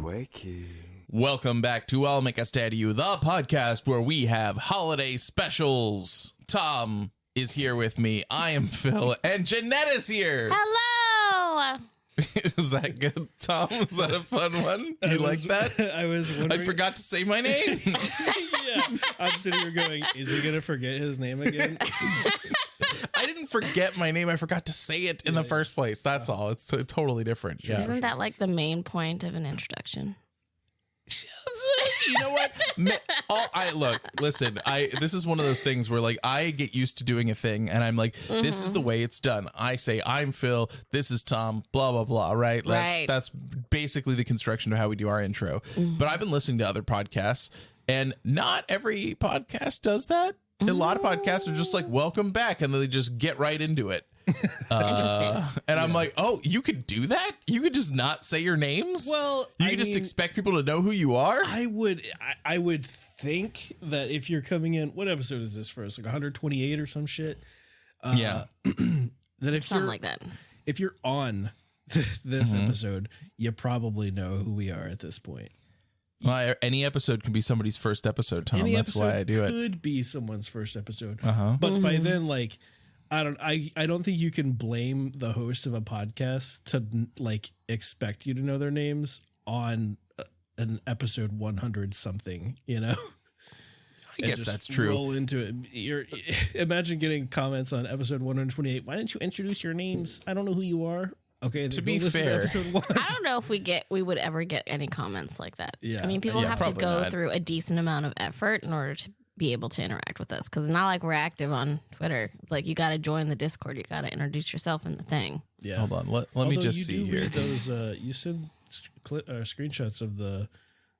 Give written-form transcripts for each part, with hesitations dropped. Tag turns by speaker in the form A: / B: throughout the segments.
A: wakey.
B: Welcome back to I'll Make a Stay to You, the podcast where we have holiday specials. Tom is here with me. I am Phil, and Jeanette is here.
C: Hello.
B: Was that good, Tom? Was that a fun one? You like that?
D: I was wondering.
B: I forgot to say my name.
D: Yeah, I'm sitting here going, is he going to forget his name again?
B: I didn't forget my name. I forgot to say it in the first place. That's all. It's totally different. Yeah.
C: Isn't that like the main point of an introduction?
B: You know what? Listen, this is one of those things where like I get used to doing a thing and I'm like, this is the way it's done. I say I'm Phil, this is Tom, blah blah blah, right? That's basically the construction of how we do our intro. But I've been listening to other podcasts and not every podcast does that. A lot of podcasts are just like, welcome back, and then they just get right into it.
C: Interesting.
B: And I'm like, oh, you could do that? You could just not say your names?
D: Well,
B: you could just expect people to know who you are?
D: I would think that if you're coming in, what episode is this for us? Like 128 or some shit?
B: Yeah.
D: That if
C: Something
D: you're
C: like that.
D: if you're on this episode, you probably know who we are at this point.
B: Well, any episode can be somebody's first episode, Tom.
D: Any
B: That's why I do it.
D: Could be someone's first episode, but by then, like, I don't think you can blame the host of a podcast to like expect you to know their names on an episode 100 something. You know,
B: I guess that's true.
D: Roll into it. Imagine getting comments on episode 128. Why didn't you introduce your names? I don't know who you are. Okay,
B: to be fair,
D: episode 1.
C: I don't know if we would ever get any comments like that.
D: Yeah.
C: I mean, people
B: Yeah,
C: have to
B: probably
C: go
B: not.
C: through a decent amount of effort in order to be able to interact with us, because it's not like we're active on Twitter. It's like you got to join the Discord. You got to introduce yourself in the thing.
D: Yeah.
B: Hold on. Let me just see here.
D: Read those, you send screenshots of the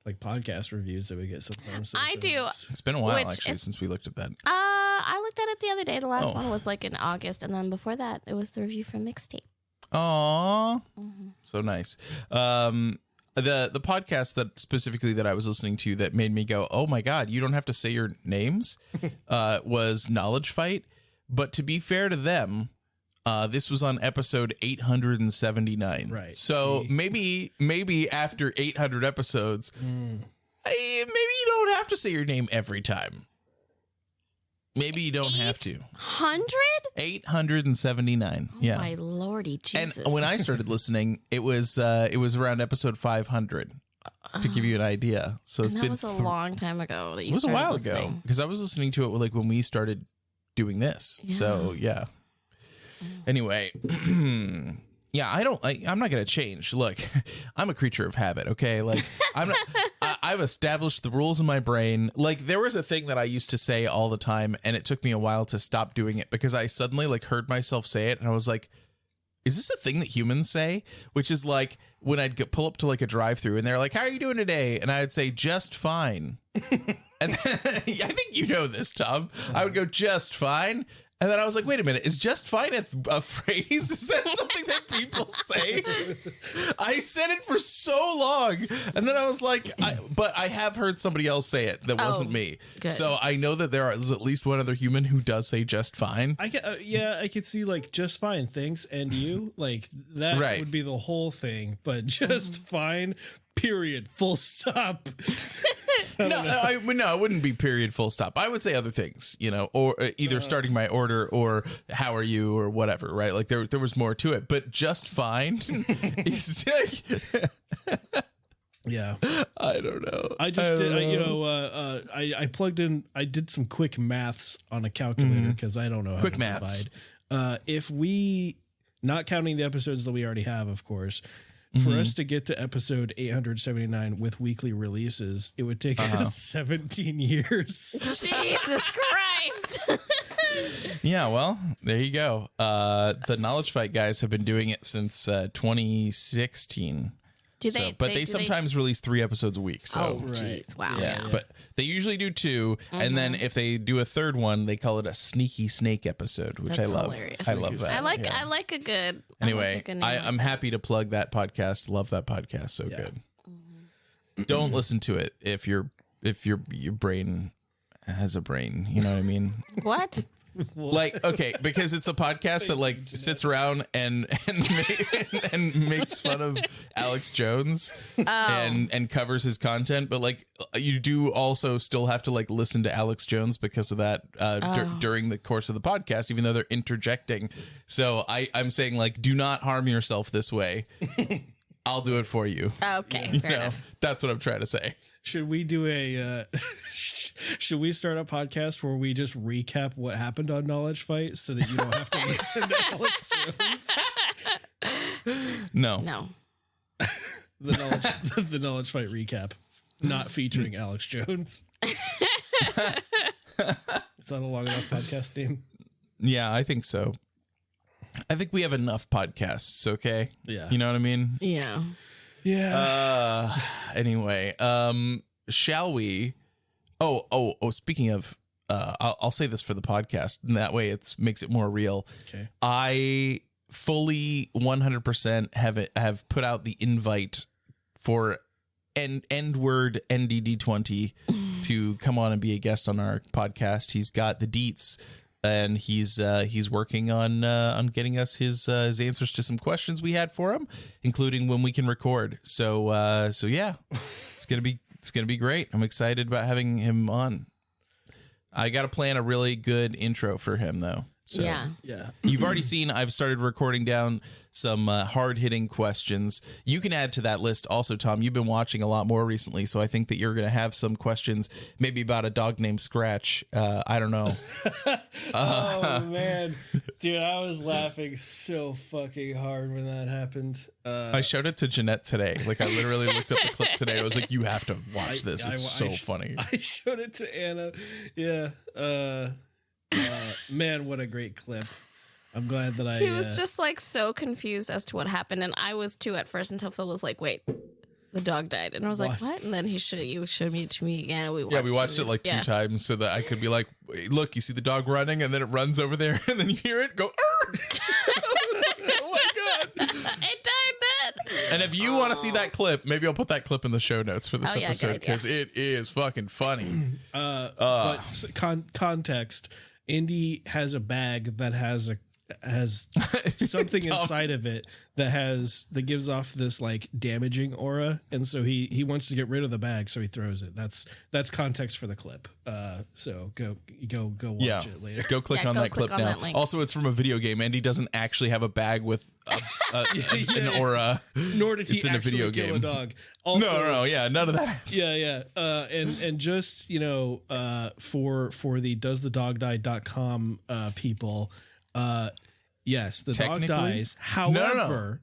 D: like podcast reviews that we get sometimes.
C: I do.
B: It's been a while,
C: Which
B: actually,
C: is-
B: since we looked at that.
C: I looked at it the other day. The last
B: Oh.
C: one was like in August, and then before that, it was the review from Mixtape.
B: Aw. So nice. The podcast that specifically that I was listening to that made me go, oh my God, you don't have to say your names, was Knowledge Fight. But to be fair to them, this was on episode 879.
D: Right.
B: So
D: See?
B: maybe after 800 episodes, maybe you don't have to say your name every time. Maybe you don't have to.
C: 100?
B: 879. Yeah.
C: My lordy Jesus.
B: And when I started listening, it was around episode 500 to give you an idea. So it's
C: and that
B: been
C: was a long time ago that you
B: it was a
C: started
B: while
C: listening.
B: ago because I was listening to it like when we started doing this. So yeah. Anyway, yeah, I'm not going to change. Look, I'm a creature of habit. Okay. Like I've established the rules in my brain. Like there was a thing that I used to say all the time and it took me a while to stop doing it because I suddenly like heard myself say it and I was like, is this a thing that humans say? Which is like when I'd pull up to like a drive-through and they're like, how are you doing today? And I'd say, just fine. And then, I think you know this, Tom. I would go, just fine. And then I was like, wait a minute, is just fine a phrase? Is that something that people say? I said it for so long. And then I was like, but I have heard somebody else say it that wasn't me.
C: good.
B: So I know that there is at least one other human who does say just fine.
D: I can, I could see like just fine, thanks, and you like that
B: Right.
D: would be the whole thing, but just fine, period, full stop.
B: No, it wouldn't be period, full stop. I would say other things, you know, or either starting my order or how are you or whatever, right? Like there was more to it, but just fine. is like,
D: Yeah,
B: I don't know.
D: I just did, I plugged in. I did some quick maths on a calculator because I don't know how
B: Quick
D: to
B: maths.
D: divide. If we, not counting the episodes that we already have, of course. For us to get to episode 879 with weekly releases, it would take us 17 years.
C: Jesus Christ.
B: Yeah, well, there you go. The Knowledge Fight guys have been doing it since 2016.
C: Do they?
B: But they sometimes release 3 episodes a week. So
C: Oh, jeez! Wow.
B: yeah, but they usually do 2, and then if they do a third one, they call it a sneaky snake episode, which
C: That's
B: I love.
C: hilarious.
B: I love that.
C: I like.
B: Yeah.
C: I like a good.
B: Anyway,
C: I like a good name.
B: I'm happy to plug that podcast. Love that podcast. So good. Don't listen to it if your brain has a brain. You know what I mean?
C: What?
B: Like, okay, because it's a podcast that like sits around and makes fun of Alex Jones and covers his content, but like you do also still have to like listen to Alex Jones because of that during the course of the podcast, even though they're interjecting. So I'm saying like, do not harm yourself this way. I'll do it for you.
C: Okay, fair enough.
B: That's what I'm trying to say.
D: Should we do a? Should we start a podcast where we just recap what happened on Knowledge Fight so that you don't have to listen to Alex Jones?
B: No.
D: The Knowledge Fight recap, not featuring Alex Jones. Is that a long enough podcast name?
B: Yeah, I think so. I think we have enough podcasts. Okay.
D: Yeah.
B: You know what I mean?
C: Yeah.
D: Yeah.
B: Anyway, shall we? Oh, speaking of, I'll say this for the podcast, and that way it makes it more real.
D: Okay.
B: I fully 100% have put out the invite for Endward NDD20 to come on and be a guest on our podcast. He's got the deets, and he's working on getting us his answers to some questions we had for him, including when we can record. So yeah, it's gonna be great. I'm excited about having him on. I got to plan a really good intro for him though. So
C: Yeah.
B: you've already seen I've started recording down some hard-hitting questions. You can add to that list also, Tom. You've been watching a lot more recently, so I think that you're going to have some questions maybe about a dog named Scratch. I don't know.
D: Oh, man. Dude, I was laughing so fucking hard when that happened.
B: I showed it to Jeanette today. Like, I literally looked up the clip today. I was like, you have to watch this. It's so funny.
D: I showed it to Anna. Yeah. Man, what a great clip. I'm glad that
C: He was just like so confused as to what happened, and I was too at first until Phil was like, "Wait, the dog died," and I was like, "What?" And then you showed me to me again. And we
B: watched it like 2 times so that I could be like, "Look, you see the dog running, and then it runs over there, and then you hear it go." Arr! Oh my god!
C: It died then.
B: And if you want to see that clip, maybe I'll put that clip in the show notes for this episode because it is fucking funny.
D: But context: Indy has a bag that has something inside of it that gives off this like damaging aura, and so he wants to get rid of the bag, so he throws it. That's context for the clip. So go watch it later.
B: Go click on that clip now. Also, it's from a video game. Andy doesn't actually have a bag with an aura.
D: Nor did he
B: it's in a
D: actually
B: video
D: kill
B: game.
D: a dog. Also,
B: no, none of that.
D: Yeah. And just for the doesthedogdie.com people. Yes, the dog dies. However,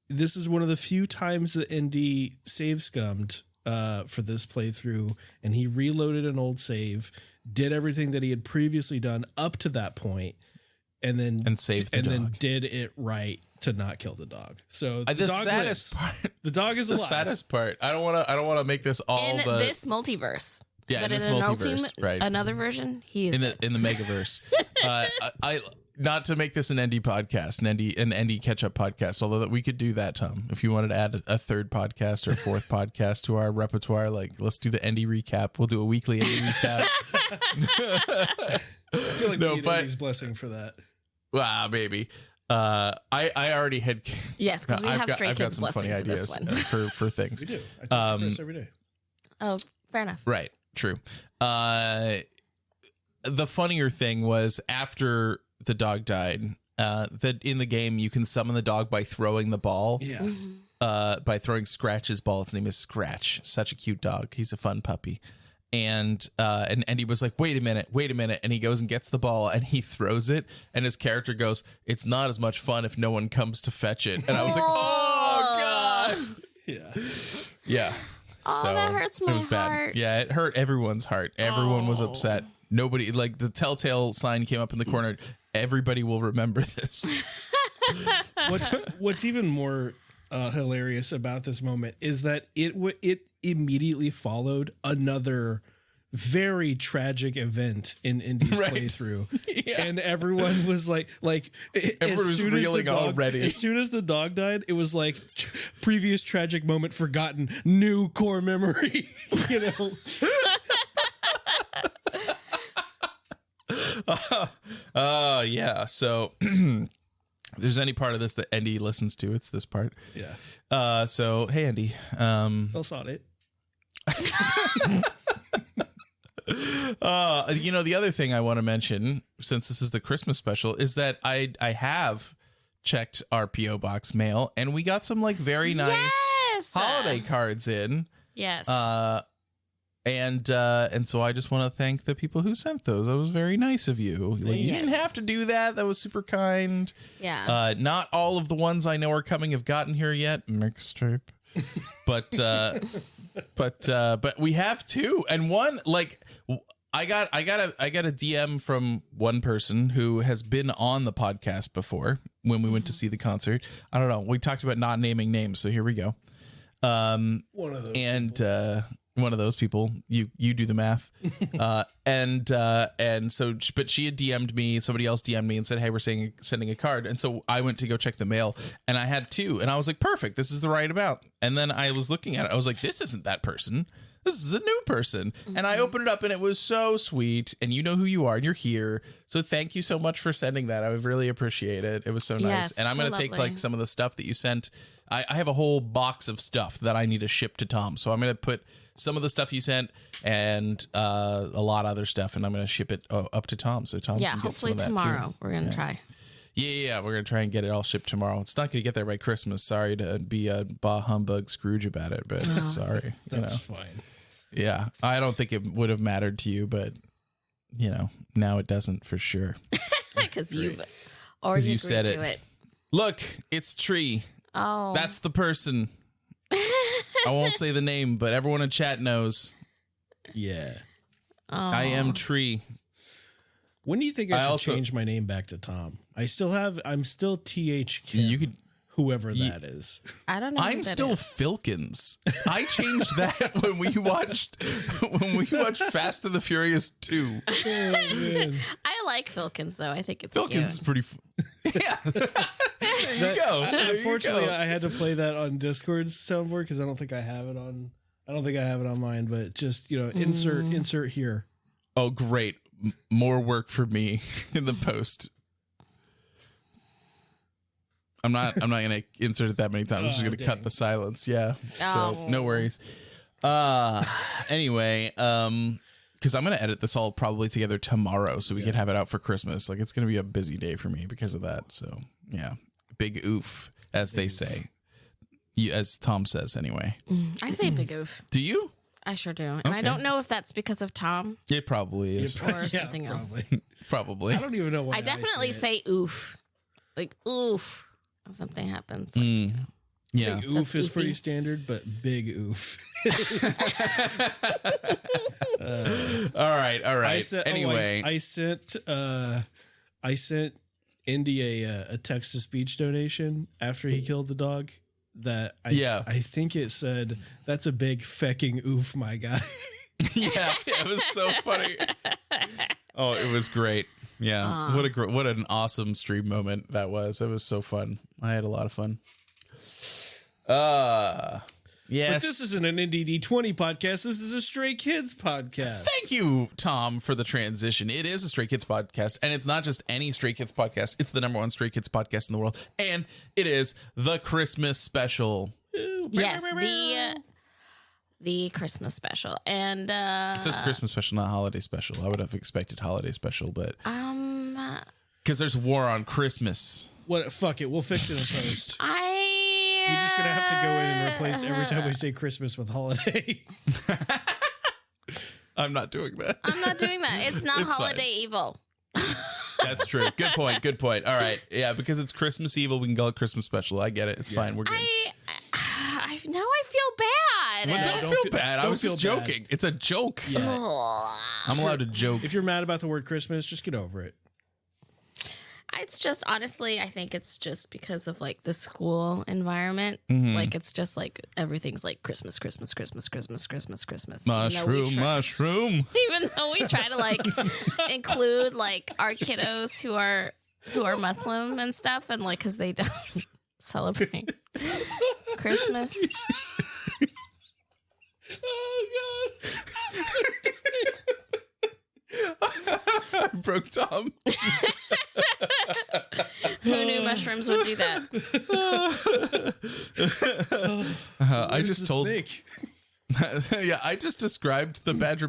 D: this is one of the few times that Indy save scummed for this playthrough, and he reloaded an old save, did everything that he had previously done up to that point, and then
B: saved the dog.
D: Then did it right to not kill the dog. So the dog
B: saddest
D: lives.
B: part,
D: the dog is alive.
B: The saddest part. I don't want to make this all
C: in this multiverse.
B: Yeah,
C: but
B: in this multiverse, right?
C: Another version, he is
B: in the Megaverse. I not to make this an ND podcast, an ND catch up podcast. Although that we could do that, Tom, if you wanted to add a third podcast or fourth podcast to our repertoire. Like, let's do the ND recap. We'll do a weekly ND recap.
D: I feel like we need Andy's blessing for that.
B: Wow, maybe. I already had.
C: Yes, because we have Stray
B: I've got
C: Kids
B: some funny
C: blessing for
B: ideas
C: this one.
B: for things.
D: We do. I talk about this every day.
C: Oh, fair enough.
B: Right. True. The funnier thing was after the dog died, that in the game you can summon the dog by throwing the ball.
D: Yeah.
B: By throwing Scratch's ball. Its name is Scratch. Such a cute dog. He's a fun puppy. And he was like, wait a minute. And he goes and gets the ball and he throws it. And his character goes, it's not as much fun if no one comes to fetch it. And I was like, oh God.
D: Yeah.
B: Yeah.
C: Oh,
B: so
C: that hurts my
B: it was bad.
C: heart.
B: Yeah, it hurt everyone's heart. Everyone was upset. Nobody, like, the telltale sign came up in the corner. Everybody will remember this.
D: What's even more hilarious about this moment is that it immediately followed another very tragic event in Indy's playthrough. Yeah. And everyone was like
B: everyone was reeling already.
D: As soon as the dog died, it was like previous tragic moment forgotten, new core memory,
B: Yeah. So if there's any part of this that Andy listens to, it's this part.
D: Yeah.
B: So hey, Andy.
D: Well, saw it.
B: The other thing I want to mention, since this is the Christmas special, is that I have checked our P.O. Box mail, and we got some like very nice holiday cards in.
C: Yes.
B: And so I just want to thank the people who sent those. That was very nice of you. Like, you didn't have to do that. That was super kind.
C: Yeah.
B: Not all of the ones I know are coming have gotten here yet. Mixtape. But we have two, and one, like, I got a DM from one person who has been on the podcast before when we went to see the concert. I don't know. We talked about not naming names, so here we go.
D: One of those.
B: And one of those people, you do the math. And so, but she had DM'd me, somebody else DM'd me and said, hey, we're sending a card. And so I went to go check the mail, and I had two, and I was like, perfect, this is the right amount. And then I was looking at it, I was like, this isn't that person. This is a new person. And I opened it up, and it was so sweet, and you know who you are, and you're here. So thank you so much for sending that. I would really appreciate it. It was so nice.
C: Yes,
B: And I'm going to take like some of the stuff that you sent. I have a whole box of stuff that I need to ship to Tom. So I'm going to put some of the stuff you sent and a lot of other stuff, and I'm going to ship it up to Tom. So Tom,
C: yeah,
B: can
C: hopefully
B: get some of that
C: tomorrow
B: too.
C: we're gonna try.
B: Yeah, we're gonna try and get it all shipped tomorrow. It's not gonna get there by Christmas. Sorry to be a bah humbug Scrooge about it, but sorry.
D: That's fine.
B: Yeah, I don't think it would have mattered to you, but now it doesn't for sure.
C: Because you've already
B: you
C: agreed
B: said
C: to it.
B: Look, it's Tree.
C: Oh,
B: That's the person. I won't say the name, but everyone in chat knows.
D: Yeah.
B: I am Tree.
D: When do you think I should change my name back to Tom? I'm still TH Kim,
B: You could.
D: whoever that is.
C: I don't know.
B: I'm still Filkins. I changed that when we watched Fast and the Furious 2.
D: Oh, man.
C: I like Filkins though. I think it's
B: Filkins is pretty. Yeah. There you go.
D: Unfortunately, I had to play that on Discord's soundboard because I don't think I have it on. I don't think I have it on mine. But just insert here.
B: Oh, great! More work for me in the post. I'm not gonna insert it that many times. I'm just gonna cut the silence. Yeah. So no worries. Anyway, because I'm gonna edit this all probably together tomorrow, so we could have it out for Christmas. Like, it's gonna be a busy day for me because of that. So yeah, big oof, as they say. As Tom says, anyway.
C: I say big oof.
B: Do you?
C: I sure do, and I don't know if that's because of Tom
B: It probably is.
C: or something else.
B: Probably.
D: I don't even know why.
C: I definitely say oof, like oof. If something happens, like,
B: Yeah.
D: Big oof is
C: oofy.
D: pretty standard, but big oof.
B: All right. Anyway,
D: I sent Indy a text to speech donation after he killed the dog. That I think it said, "That's a big fecking oof, my guy."
B: yeah, it was so funny. Oh, it was great. Yeah, what an awesome stream moment that was. It was so fun. I had a lot of fun. Yes.
D: But this isn't an NDD20 podcast. This is a Stray Kids podcast.
B: Thank you, Tom, for the transition. It is a Stray Kids podcast, and it's not just any Stray Kids podcast. It's the #1 Stray Kids podcast in the world, and it is the Christmas special.
C: yes, the Christmas special, and
B: It says Christmas special, not holiday special. I would have expected holiday special, but because there's war on Christmas.
D: What? Fuck it. We'll fix it in post. You're just gonna have to go in and replace every time we say Christmas with holiday.
B: I'm not doing that.
C: I'm not doing that. It's not
B: It's
C: holiday evil.
B: That's true. Good point. Good point. All right. Yeah, because it's Christmas Evil, we can call it Christmas special. I get it. It's fine. We're good.
C: Now I feel bad.
B: Don't feel bad. I was just joking. It's a joke.
C: Oh.
B: I'm allowed to joke.
D: If you're mad about the word Christmas, just get over it.
C: It's just, honestly, I think it's just because of like the school environment.
B: Mm-hmm.
C: Like, it's just like everything's like Christmas.
B: Mushroom.
C: Even though we try to like include like our kiddos who are Muslim and stuff, and like because they don't celebrate Christmas.
B: Oh God. broke Tom.
C: Who knew mushrooms would do that?
B: I just told.
D: Snake?
B: Yeah, I just described the badger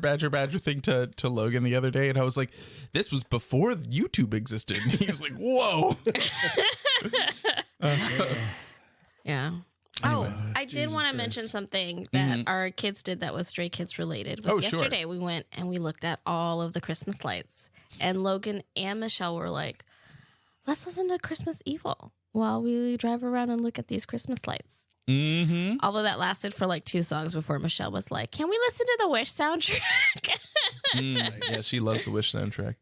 B: thing to Logan the other day, and I was like, "This was before YouTube existed." And he's like, "Whoa."
C: Yeah.
B: Anyway.
C: I did want to mention something that our kids did that was Stray Kids related.
B: Oh,
C: yesterday we went and we looked at all of the Christmas lights, and Logan and Michelle were like, "Let's listen to Christmas Evil while we drive around and look at these Christmas lights."
B: Mm-hmm.
C: Although that lasted for like 2 songs before Michelle was like, "Can we listen to the Wish soundtrack?"
B: Yeah, she loves the Wish soundtrack.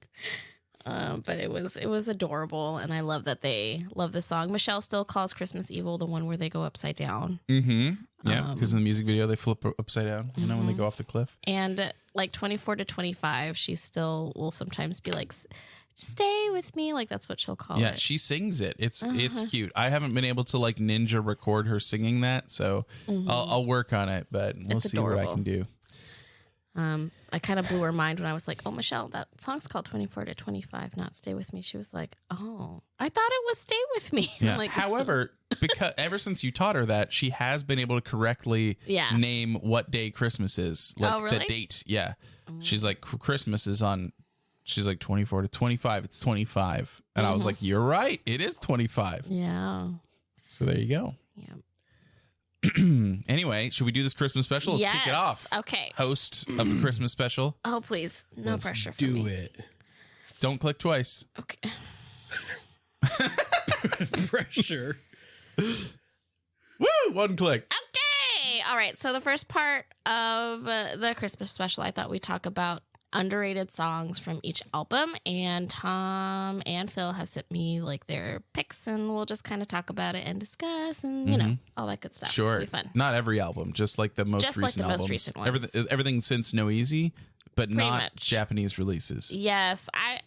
C: But it was adorable, and I love that they love the song. Michelle still calls Christmas Evil the one where they go upside down.
B: Mm-hmm. Yeah, because in the music video they flip upside down. You know, when they go off the cliff.
C: And like 24 to 25, she still will sometimes be like, "Stay with me." Like that's what she'll call it.
B: Yeah, she sings it. It's cute. I haven't been able to like ninja record her singing that, so I'll work on it. But we'll
C: It's
B: see what I
C: adorable.
B: can do.
C: I kind of blew her mind when I was like, "Oh, Michelle, that song's called 24 to 25, not Stay With Me." She was like, "Oh, I thought it was Stay With Me."
B: Yeah.
C: I'm like,
B: However, because ever since you taught her that, she has been able to correctly
C: Yes.
B: name what day Christmas is. Like
C: Oh, really?
B: the date. Yeah. She's like, Christmas is on, she's like 24 to 25. It's 25. And I was like, you're right. It is 25.
C: yeah.
B: So there you go.
C: Yeah.
B: Anyway, should we do this Christmas special? Let's kick it
C: Yes.
B: off.
C: Okay.
B: Host of the Christmas special.
C: Oh, please. No
D: Let's
C: pressure for
D: do
C: me.
D: it.
B: Don't click twice.
C: Okay.
D: Pressure.
B: Woo! One click.
C: Okay. All right. So the first part of the Christmas special, I thought we'd talk about underrated songs from each album, and Tom and Phil have sent me like their picks, and we'll just kind of talk about it and discuss, and you know, all that good stuff.
B: Sure.
C: It'll be fun.
B: Not every album, just like the most
C: Just like
B: recent
C: the most
B: albums.
C: recent ones.
B: Everything since No Easy, but not
C: much.
B: Japanese releases.
C: Yes, I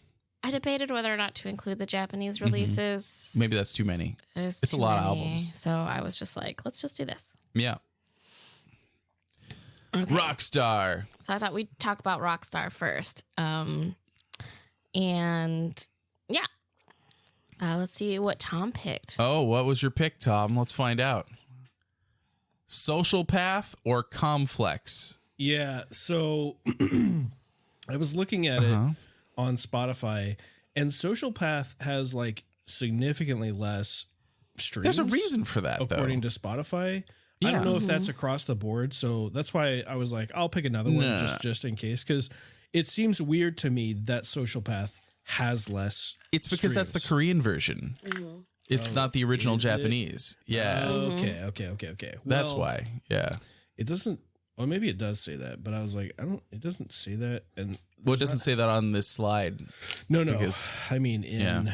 C: debated whether or not to include the Japanese releases.
B: Maybe that's too many. It's
C: too
B: a lot of
C: many.
B: albums.
C: So I was just like, let's just do this.
B: Yeah.
C: Okay.
B: Rockstar.
C: So I thought we'd talk about Rockstar first. And yeah. Let's see what Tom picked.
B: Oh, what was your pick, Tom? Let's find out. Social Path or Comflex?
D: Yeah. So I was looking at it on Spotify, and Social Path has like significantly less streams.
B: There's a reason for that,
D: according
B: though.
D: to Spotify. I
B: Yeah.
D: don't know if that's across the board, so that's why I was like, I'll pick another one
B: Nah.
D: just in case, because it seems weird to me that Social Path has less.
B: It's because that's the
D: streams.
B: Korean version. It's not the original
D: is it?
B: Japanese. Yeah.
D: Okay.
B: That's
D: Well,
B: why. Yeah.
D: it doesn't. Well, maybe it does say that, but I was like, I don't. It doesn't say that, and
B: Well, it doesn't say that on this slide.
D: no.
B: because-
D: I mean, in.
B: Yeah.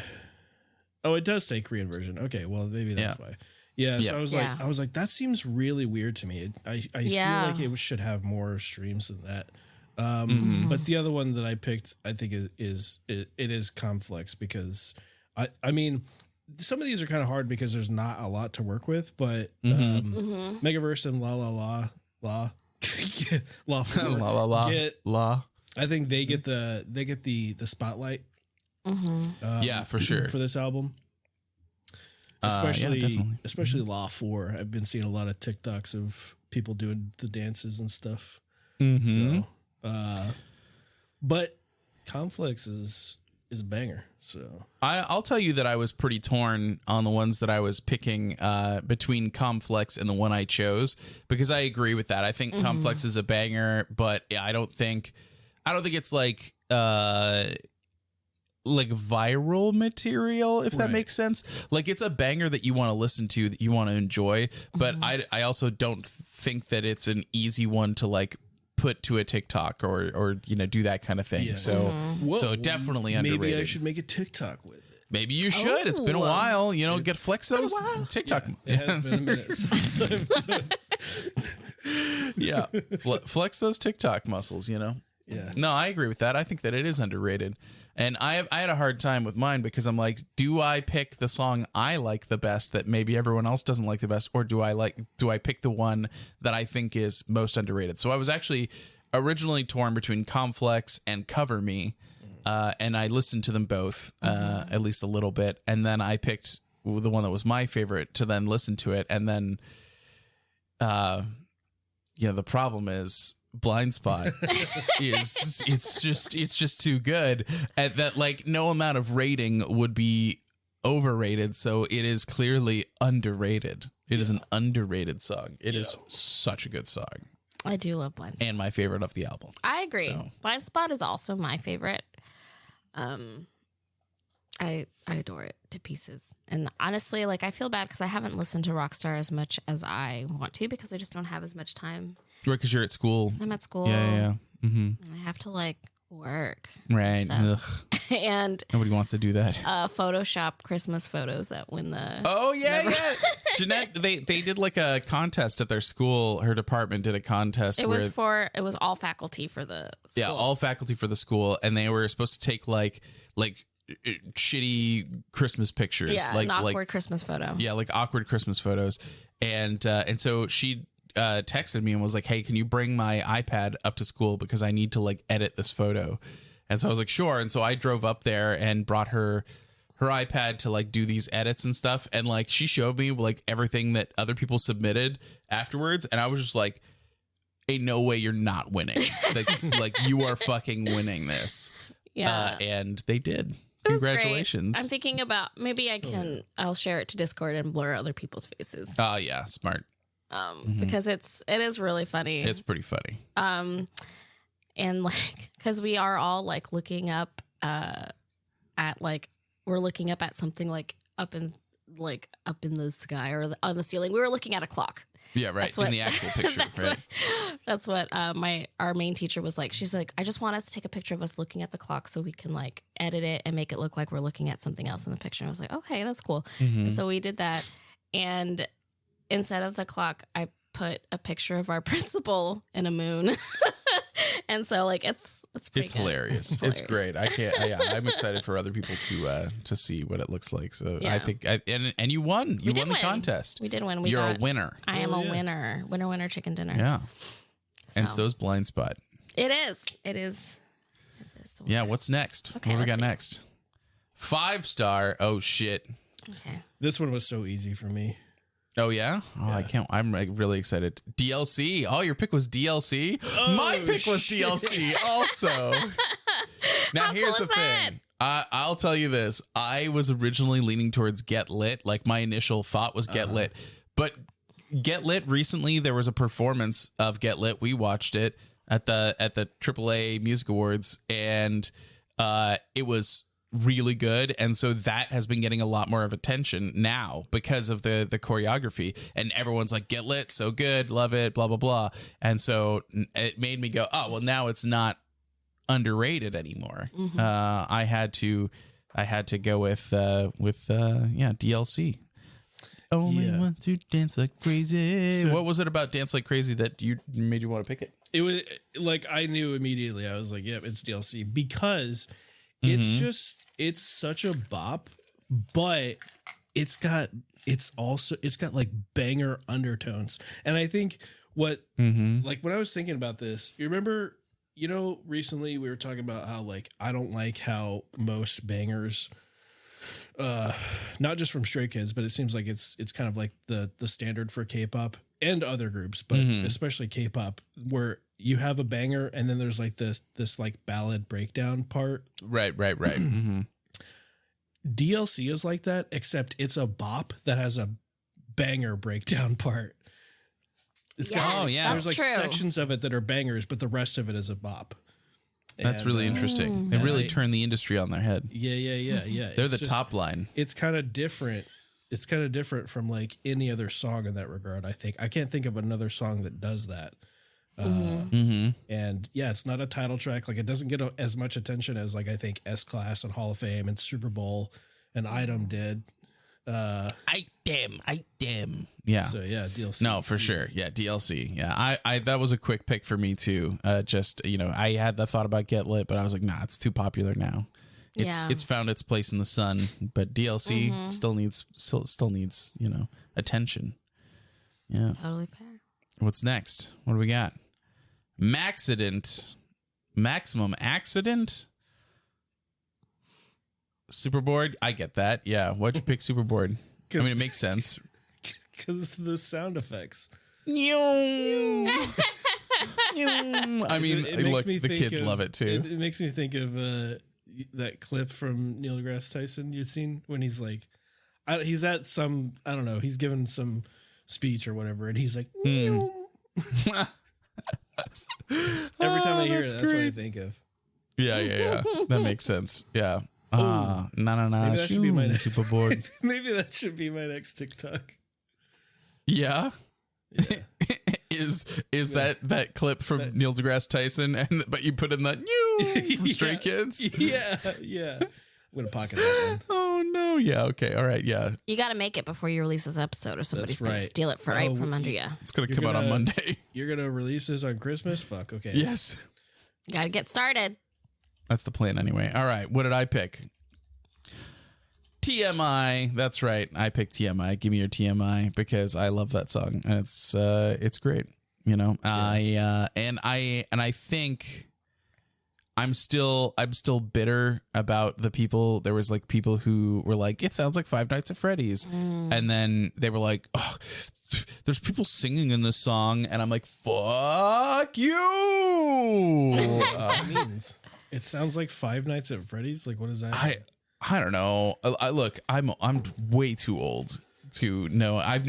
D: Oh, it does say Korean version. Okay, well, maybe that's why. Yeah, so
B: Yeah.
D: I was like, that seems really weird to me. I
C: Yeah.
D: feel like it should have more streams than that.
B: Mm-hmm.
D: But the other one that I picked, I think it is Comflex, because I mean, some of these are kind of hard because there's not a lot to work with, but Megaverse and La La 4
B: La la la.
D: get,
B: La.
D: I think they get the spotlight.
B: Yeah, for sure.
D: For this album.
B: Yeah, definitely.
D: Especially Law 4. I've been seeing a lot of TikToks of people doing the dances and stuff.
B: Mm-hmm.
D: So, but Conflex is a banger. So
B: I'll tell you that I was pretty torn on the ones that I was picking between Comflex and the one I chose, because I agree with that. I think Comflex is a banger, but I don't think it's like viral material, if that
D: Right.
B: makes sense. Like, it's a banger that you want to listen to, that you want to enjoy, but I also don't think that it's an easy one to like put to a TikTok or do that kind of thing.
D: Yeah.
B: So
D: Whoa,
B: so definitely
D: maybe
B: underrated.
D: I should make a TikTok with it.
B: Maybe you should. It's been a
C: Oh.
B: while. Get flex those TikTok.
D: It has been a minute since I've done.
B: Yeah, flex those TikTok muscles.
D: Yeah.
B: No, I agree with that. I think that it is underrated. And I had a hard time with mine because I'm like, do I pick the song I like the best that maybe everyone else doesn't like the best, or do I pick the one that I think is most underrated? So I was actually originally torn between Comflex and Cover Me. and I listened to them both at least a little bit, and then I picked the one that was my favorite to then listen to it, and then the problem is Blind Spot is it's just too good at that, like no amount of rating would be overrated, so it is clearly underrated. It is an underrated song. It is such a good song.
C: I do love Blind Spot.
B: And my favorite of the album.
C: I agree.
B: So.
C: Blind Spot is also my favorite. I adore it to pieces. And honestly, like I feel bad because I haven't listened to Rockstar as much as I want to because I just don't have as much time.
B: Right, because you're at school.
C: I'm at school.
B: Yeah. Mm-hmm.
C: And I have to like work.
B: Right.
C: And
B: nobody wants to do that.
C: Photoshop Christmas photos that win the.
B: Oh yeah. Jeanette, they did like a contest at their school. Her department did a contest.
C: It was all faculty for the school.
B: Yeah, all faculty for the school, and they were supposed to take like shitty Christmas pictures.
C: Yeah,
B: like
C: an awkward Christmas photo.
B: Yeah, like awkward Christmas photos, and so she texted me and was like, "Hey, can you bring my iPad up to school because I need to like edit this photo?" And so I was like, "Sure." And so I drove up there and brought her iPad to like do these edits and stuff, and like she showed me like everything that other people submitted afterwards, and I was just like, "Ain't no way you're not winning! like you are fucking winning this."
C: Yeah,
B: and they did. Congratulations!
C: I'm thinking about maybe I'll share it to Discord and blur other people's faces.
B: Oh yeah, smart.
C: Because it is really funny.
B: It's pretty funny.
C: And like because we are all like looking up at like we're looking up at something like up in the sky or on the ceiling. We were looking at a clock.
B: Yeah, right. In the actual picture, right?
C: That's what our main teacher was like. She's like, I just want us to take a picture of us looking at the clock so we can like edit it and make it look like we're looking at something else in the picture. And I was like, okay, that's cool.
B: Mm-hmm.
C: And so we did that. And instead of the clock, I put a picture of our principal in a moon. And so like it's pretty good.
B: Hilarious. It's great. I can't. I'm excited for other people to see what it looks like. So yeah. I think and you won. You won the contest.
C: We did win.
B: You're a winner.
C: I am a winner. Winner chicken dinner.
B: Yeah. And so's Blind Spot.
C: It is. It is
B: yeah. What's next? Okay, what do we got next? 5-star. Oh shit.
C: Okay.
D: This one was so easy for me.
B: Oh yeah? Oh, yeah. I can't. I'm like really excited. DLC. Oh, your pick was DLC. Oh, my pick was DLC also. Now
C: How
B: here's
C: cool
B: the thing. I'll tell you this. I was originally leaning towards Get Lit. Like my initial thought was Get Lit, but Get Lit recently there was a performance of Get Lit. We watched it at the AAA Music Awards, and it was really good, and so that has been getting a lot more of attention now because of the choreography, and everyone's like, Get Lit, so good, love it, blah blah blah. And so it made me go, oh well, now it's not underrated anymore.
C: Mm-hmm.
B: I had to go with DLC. Only want to dance like crazy. So, what was it about Dance Like Crazy that made you want to pick it?
D: It was like I knew immediately. I was like, yep, it's DLC because it's such a bop, but it's got like banger undertones. And I think like when I was thinking about this, you remember, recently we were talking about how like I don't like how most bangers, not just from Stray Kids, but it seems like it's kind of like the standard for K-pop and other groups, but especially K-pop, where you have a banger and then there's like this like ballad breakdown part.
B: Right. Mm-hmm.
D: DLC is like that, except it's a bop that has a banger breakdown part. There's like sections of it that are bangers, but the rest of it is a bop.
B: That's really interesting. They really turned the industry on their head.
D: Yeah.
B: They're the top line.
D: It's kind of different. It's kind of different from like any other song in that regard. I think I can't think of another song that does that. And yeah, it's not a title track. Like it doesn't get as much attention as like I think S-Class and Hall of Fame and Super Bowl and Item did.
B: I damn. Yeah.
D: So yeah, DLC.
B: No, for sure. Yeah, DLC. Yeah, I that was a quick pick for me too. Just I had the thought about Get Lit, but I was like, nah, it's too popular now. It's found its place in the sun, but DLC still needs attention. Yeah.
C: Totally fair.
B: What's next? What do we got? Maximum Accident. Superboard. I get that. Yeah. Why'd you pick Superboard? I mean, it makes sense.
D: Because the sound effects.
B: I mean, look, the kids love it too.
D: It makes me think of that clip from Neil deGrasse Tyson you've seen when he's like, he's at some, I don't know, he's given some speech or whatever, and he's like, every time I hear it, that's what I think of.
B: Yeah. That makes sense. Yeah. No.
D: Maybe that should be my
B: Superboard.
D: Maybe that should be my next TikTok.
B: Yeah. Is that clip from Neil deGrasse Tyson, but you put in that new from Stray Kids?
D: Yeah. I'm gonna pocket that one.
B: Oh no. Yeah. Okay. All right. Yeah.
C: You got to make it before you release this episode, or somebody's
D: That's
C: going to
D: right.
C: steal it from under you.
B: It's gonna come out on Monday.
D: You're gonna release this on Christmas? Fuck. Okay.
B: Yes.
C: You got to get started.
B: That's the plan anyway. All right. What did I pick? TMI. That's right. I picked TMI. Give me your TMI because I love that song. And it's great. You know, yeah. I think I'm still bitter about the people. There was like people who were like, it sounds like Five Nights at Freddy's. And then they were like, oh, there's people singing in this song. And I'm like, fuck you.
D: What means? It sounds like Five Nights at Freddy's. Like, what is that?
B: I don't know. Look, I'm way too old to know. I've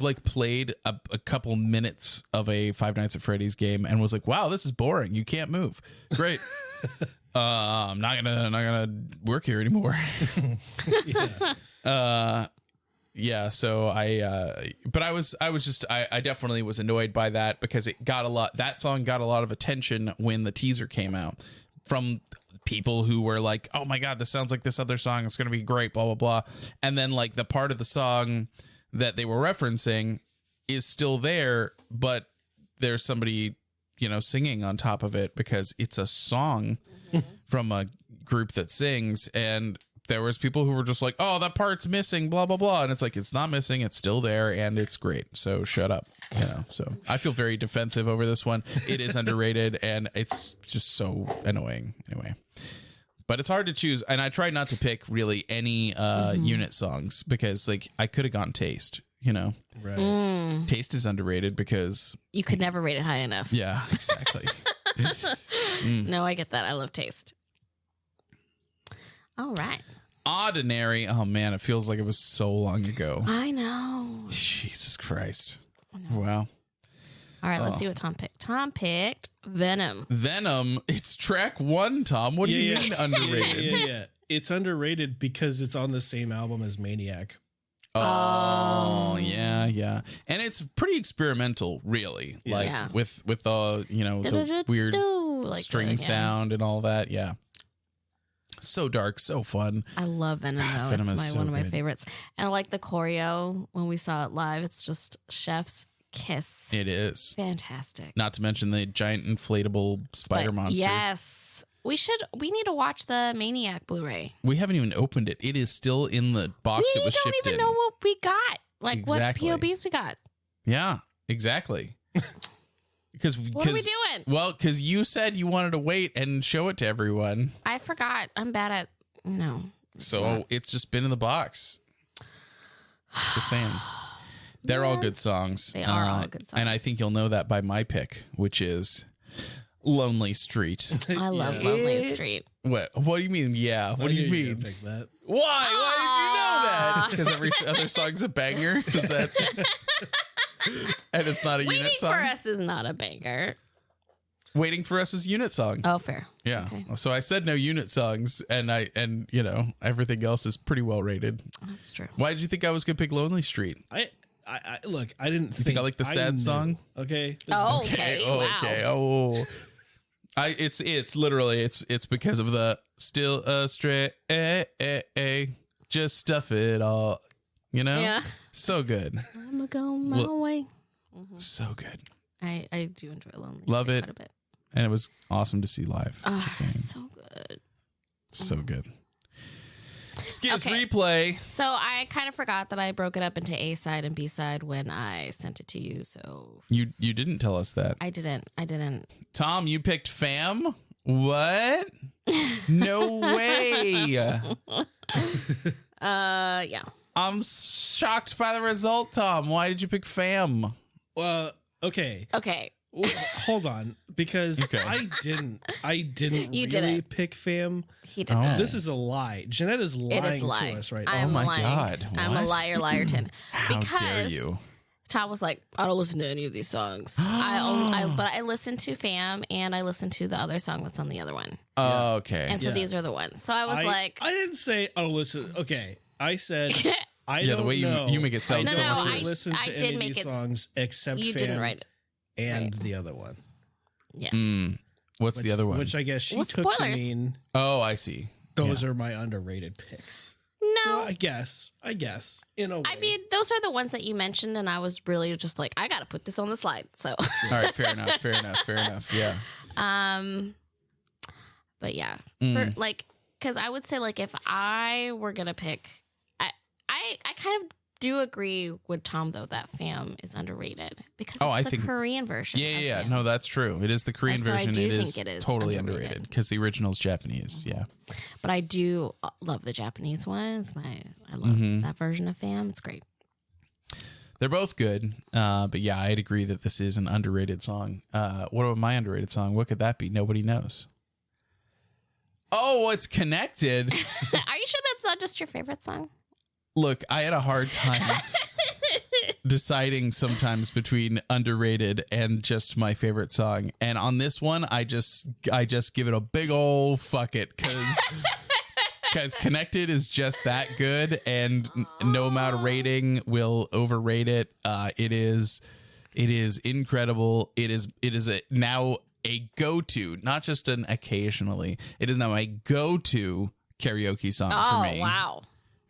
B: like played a couple minutes of a Five Nights at Freddy's game and was like, wow, this is boring. You can't move. Great. I'm not gonna work here anymore. Yeah. So but I definitely was annoyed by that because that song got a lot of attention when the teaser came out from people who were like, oh my God, this sounds like this other song. It's going to be great, blah, blah, blah. And then like the part of the song that they were referencing is still there, but there's somebody, singing on top of it because it's a song from a group that sings. And there was people who were just like, oh, that part's missing, blah, blah, blah. And it's like, it's not missing. It's still there. And it's great. So shut up. So I feel very defensive over this one. It is underrated and it's just so annoying anyway, but it's hard to choose. And I try not to pick really any unit songs because like I could have gone Taste, right. Taste is underrated because
C: you could never rate it high enough.
B: Yeah, exactly.
C: No, I get that. I love Taste. All right.
B: Ordinary. Oh man, it feels like it was so long ago.
C: I know.
B: Jesus Christ. Wow.
C: All right, let's see what Tom picked. Tom picked Venom.
B: Venom. It's track 1, Tom. What do you mean underrated?
D: Yeah. It's underrated because it's on the same album as Maniac.
B: Oh, yeah. And it's pretty experimental, really. Like with the, the weird string sound and all that. Yeah. So dark, so fun.
C: I love Venom though.
B: Venom
C: it's one of my favorites. And I like the choreo when we saw it live. It's just chef's kiss.
B: It is.
C: Fantastic.
B: Not to mention the giant inflatable spider monster.
C: Yes. We need to watch the Maniac Blu-ray.
B: We haven't even opened it. It is still in the box it was shipped in.
C: We don't even know what we got. Like
B: exactly.
C: what POBs we got.
B: Yeah, exactly.
C: What are we doing?
B: Well, because you said you wanted to wait and show it to everyone.
C: I forgot. I'm bad at
B: it's just been in the box. Just saying. They're all good songs.
C: They are all good songs.
B: And I think you'll know that by my pick, which is Lonely Street.
C: I love Lonely Street.
B: What do you mean? Yeah. What do you mean?
D: Pick that.
B: Why? Why did you know that? Because every other song's a banger. Is that? And it's not a unit song.
C: Waiting for Us is not a banger.
B: Waiting for Us is unit song.
C: Oh, fair.
B: Yeah.
C: Okay.
B: So I said no unit songs, and everything else is pretty well rated.
C: That's true.
B: Why did you think I was gonna pick Lonely Street?
D: I look. I didn't.
B: You think I like the sad song?
D: Okay.
C: Okay. Wow.
B: Okay. Oh. It's literally it's because of the still astray, just stuff it all,
C: Yeah.
B: So good.
C: I'm gonna go my way.
B: So good.
C: I do enjoy Lonely.
B: Love
C: Street
B: it.
C: quite a bit.
B: And it was awesome to see live. Just saying.
C: So good.
B: So good. Skiz
C: Okay.
B: replay.
C: So I kind of forgot that I broke it up into A side and B side when I sent it to you. So
B: You didn't tell us that.
C: I didn't.
B: Tom, you picked Fam? What? No way.
C: Yeah.
B: I'm shocked by the result, Tom. Why did you pick Fam?
D: Well, okay.
C: Okay.
D: Well, hold on, because
B: Okay.
D: I didn't
C: You
D: really
C: didn't.
D: pick Fam.
C: He didn't.
B: Oh.
D: This is a lie. Jeanette is lying to
C: lying.
D: us right
C: I'm
D: now.
B: my
C: lying.
B: God,
C: I'm a
B: what?
C: liarton.
B: How
C: because
B: dare you?
C: Tom was like, I don't listen to any of these songs. But I listened to Fam and I listened to the other song that's on the other one.
B: Oh, okay.
C: And so
D: Yeah.
C: these are the ones. So I was like,
D: I didn't say, oh, listen. Okay, I said, I
B: Yeah,
D: don't
B: the way
D: know.
B: you make it sound
C: No,
B: so
C: no,
B: much
C: I-
B: worse.
D: listen to
C: I
D: any
C: did
D: of
C: make
D: these
C: it-
D: songs except
C: you
D: Fam
C: didn't write it.
D: and the other one.
C: Yes.
B: What's the other one?
D: Which I guess she
C: Well,
D: took to
C: spoilers.
D: mean
B: Oh, I see.
D: those are my underrated picks.
C: No.
D: So I guess, in a way.
C: I mean, those are the ones that you mentioned, and I was really just like, I gotta put this on the slide. So,
B: All right, fair enough. Fair enough. Yeah.
C: but yeah, because I would say like if I were gonna pick, I kind of do agree with Tom though that Fam is underrated because
B: Oh,
C: it's
B: I
C: the
B: think-
C: Korean version.
B: Yeah.
C: of Fam.
B: No, that's true. It is the Korean
C: And so I
B: version.
C: do
B: It
C: think
B: is
C: it is
B: totally
C: underrated.
B: underrated because the original's Japanese. Yeah.
C: But I do love the Japanese one. I love
B: Mm-hmm.
C: that version of Fam. It's great.
B: They're both good. But yeah, I'd agree that this is an underrated song. What about my underrated song? What could that be? Nobody knows. Oh, it's connected.
C: Are you sure that's not just your favorite song?
B: Look, I had a hard time deciding sometimes between underrated and just my favorite song. And on this one, I just give it a big old fuck it because Connected is just that good, and no amount of rating will overrate it. It is incredible. It is now a go-to, not just an occasionally. It is now a go-to karaoke song for me.
C: Oh, wow.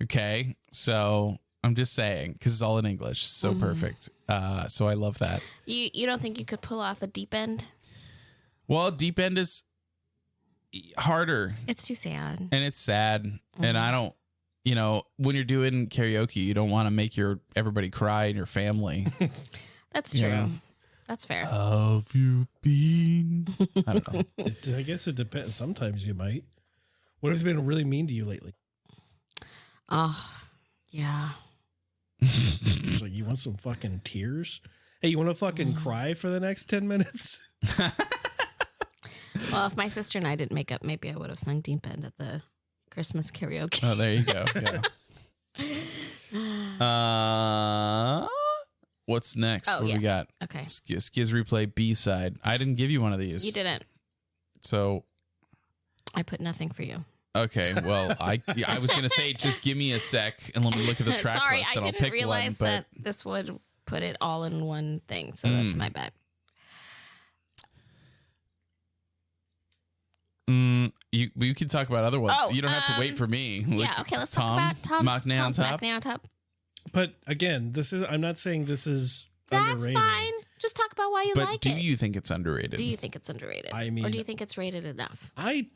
B: Okay, so I'm just saying because it's all in English, so perfect. So I love that.
C: You don't think you could pull off a deep end?
B: Well, Deep End is harder
C: It's too sad.
B: and it's sad, and I don't. You know, when you're doing karaoke, you don't want to make everybody cry in your family.
C: That's true.
B: Yeah.
C: That's fair.
B: Have you been? I don't know.
D: I guess it depends. Sometimes you might. What have they been really mean to you lately?
C: Oh, yeah.
D: It's like, you want some fucking tears? Hey, you want to fucking cry for the next 10 minutes?
C: Well, if my sister and I didn't make up, maybe I would have sung Deep End at the Christmas karaoke.
B: Oh, there you go. Yeah. What's next?
C: Oh,
B: What do
C: yes.
B: we got?
C: Okay.
B: Skiz Replay B-side. I didn't give you one of these.
C: You didn't.
B: So,
C: I put nothing for you.
B: okay. Well, I was going to say, just give me a sec and let me look at the track
C: Sorry,
B: list
C: I
B: and I'll
C: didn't
B: pick
C: realize
B: one.
C: that this would put it all in one thing. So that's my bad.
B: You can talk about other ones.
C: Oh,
B: you don't have to wait for me.
C: Yeah, okay, let's talk about Tom's
B: Maknae on top.
C: Maknae on top.
D: But again, I'm not saying this is
C: That's
D: underrated.
C: fine. Just talk about why you
B: But
C: like
B: do
C: it.
B: you think it's underrated?
C: Do you think it's underrated?
D: I
C: or
D: mean-
C: do you think it's rated enough?
D: I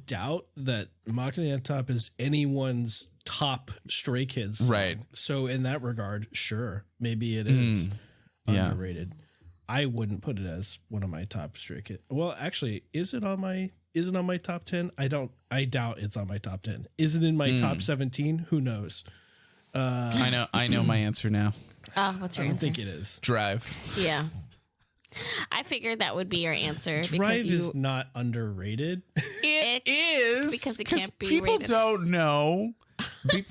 D: doubt that Maknae on Top is anyone's top Stray Kids song.
B: Right.
D: So in that regard, sure, maybe it is
B: Yeah.
D: underrated. I wouldn't put it as one of my top Stray Kids. Well, actually, is it on my top 10? I doubt it's on my top 10. Is it in my top 17? Who knows?
B: I know my answer now.
C: What's
D: I
C: your
D: don't
C: answer?
D: think it is.
B: Drive.
C: Yeah. I figured that would be your answer.
D: Drive
C: because
D: is not underrated.
B: It is
C: because it can't be
B: people
C: rated.
B: don't know.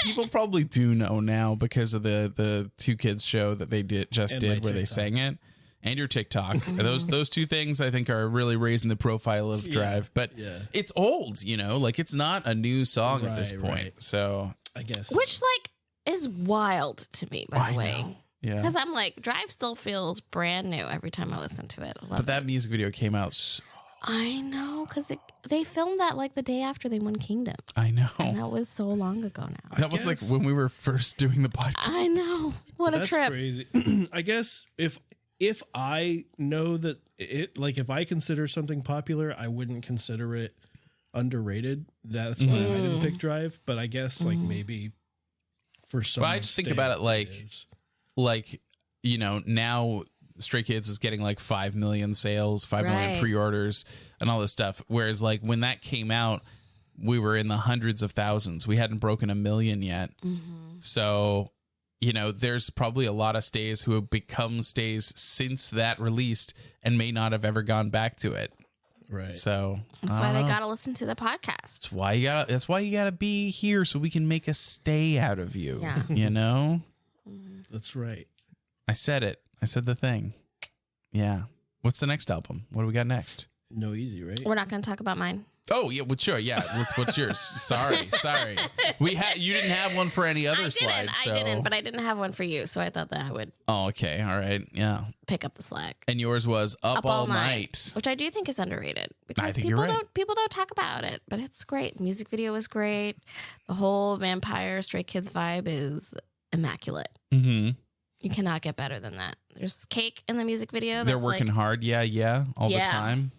B: People probably do know now because of the Two Kids show that they did
D: And my
B: where they
D: TikTok.
B: sang it, and your TikTok. those two things I think are really raising the profile of Drive. But it's old, like it's not a new song at this
D: Right,
B: point.
D: right.
B: So
D: I guess.
C: which is wild to me, by the way.
B: yeah.
C: Because I'm like, Drive still feels brand new every time I listen to it. I love
B: But that music video came out.
C: I know, because they filmed that like the day after they won Kingdom.
B: I know.
C: And that was so long ago now.
B: That was like
D: guess-
B: when we were first doing the podcast.
C: I know. What a
D: That's
C: trip.
D: crazy. I guess if I know that it, like, if I consider something popular, I wouldn't consider it underrated. That's why I didn't pick Drive. But I guess like maybe for some,
B: But I just think about it like, now Stray Kids is getting like 5 million sales, 5 million
C: Right.
B: pre-orders and all this stuff. Whereas like when that came out, we were in the hundreds of thousands. We hadn't broken 1 million yet. So, you know, there's probably a lot of stays who have become stays since that released and may not have ever gone back to it.
D: Right.
B: So
C: That's why they got to listen to the podcast.
B: that's why you gotta be here so we can make a stay out of you.
C: Yeah.
B: You know?
D: That's right.
B: I said it. I said the thing. Yeah. What's the next album? What do we got next?
D: No Easy, right?
C: We're not going to talk about mine.
B: Oh yeah, well sure, yeah. What's yours? Sorry. You didn't have one for any other slides. So.
C: I didn't, but I didn't have one for you, so I thought that I would
B: Oh, okay. All right. Yeah.
C: pick up the slack.
B: And yours was Up All Night.
C: Which I do think is underrated because
B: think you're right.
C: people don't talk about it, but it's great. Music video is great. The whole Vampire Stray Kids vibe is immaculate.
B: Mm-hmm.
C: You cannot get better than that. There's cake in the music video.
B: They're
C: That's
B: working
C: like,
B: hard. Yeah. All the time.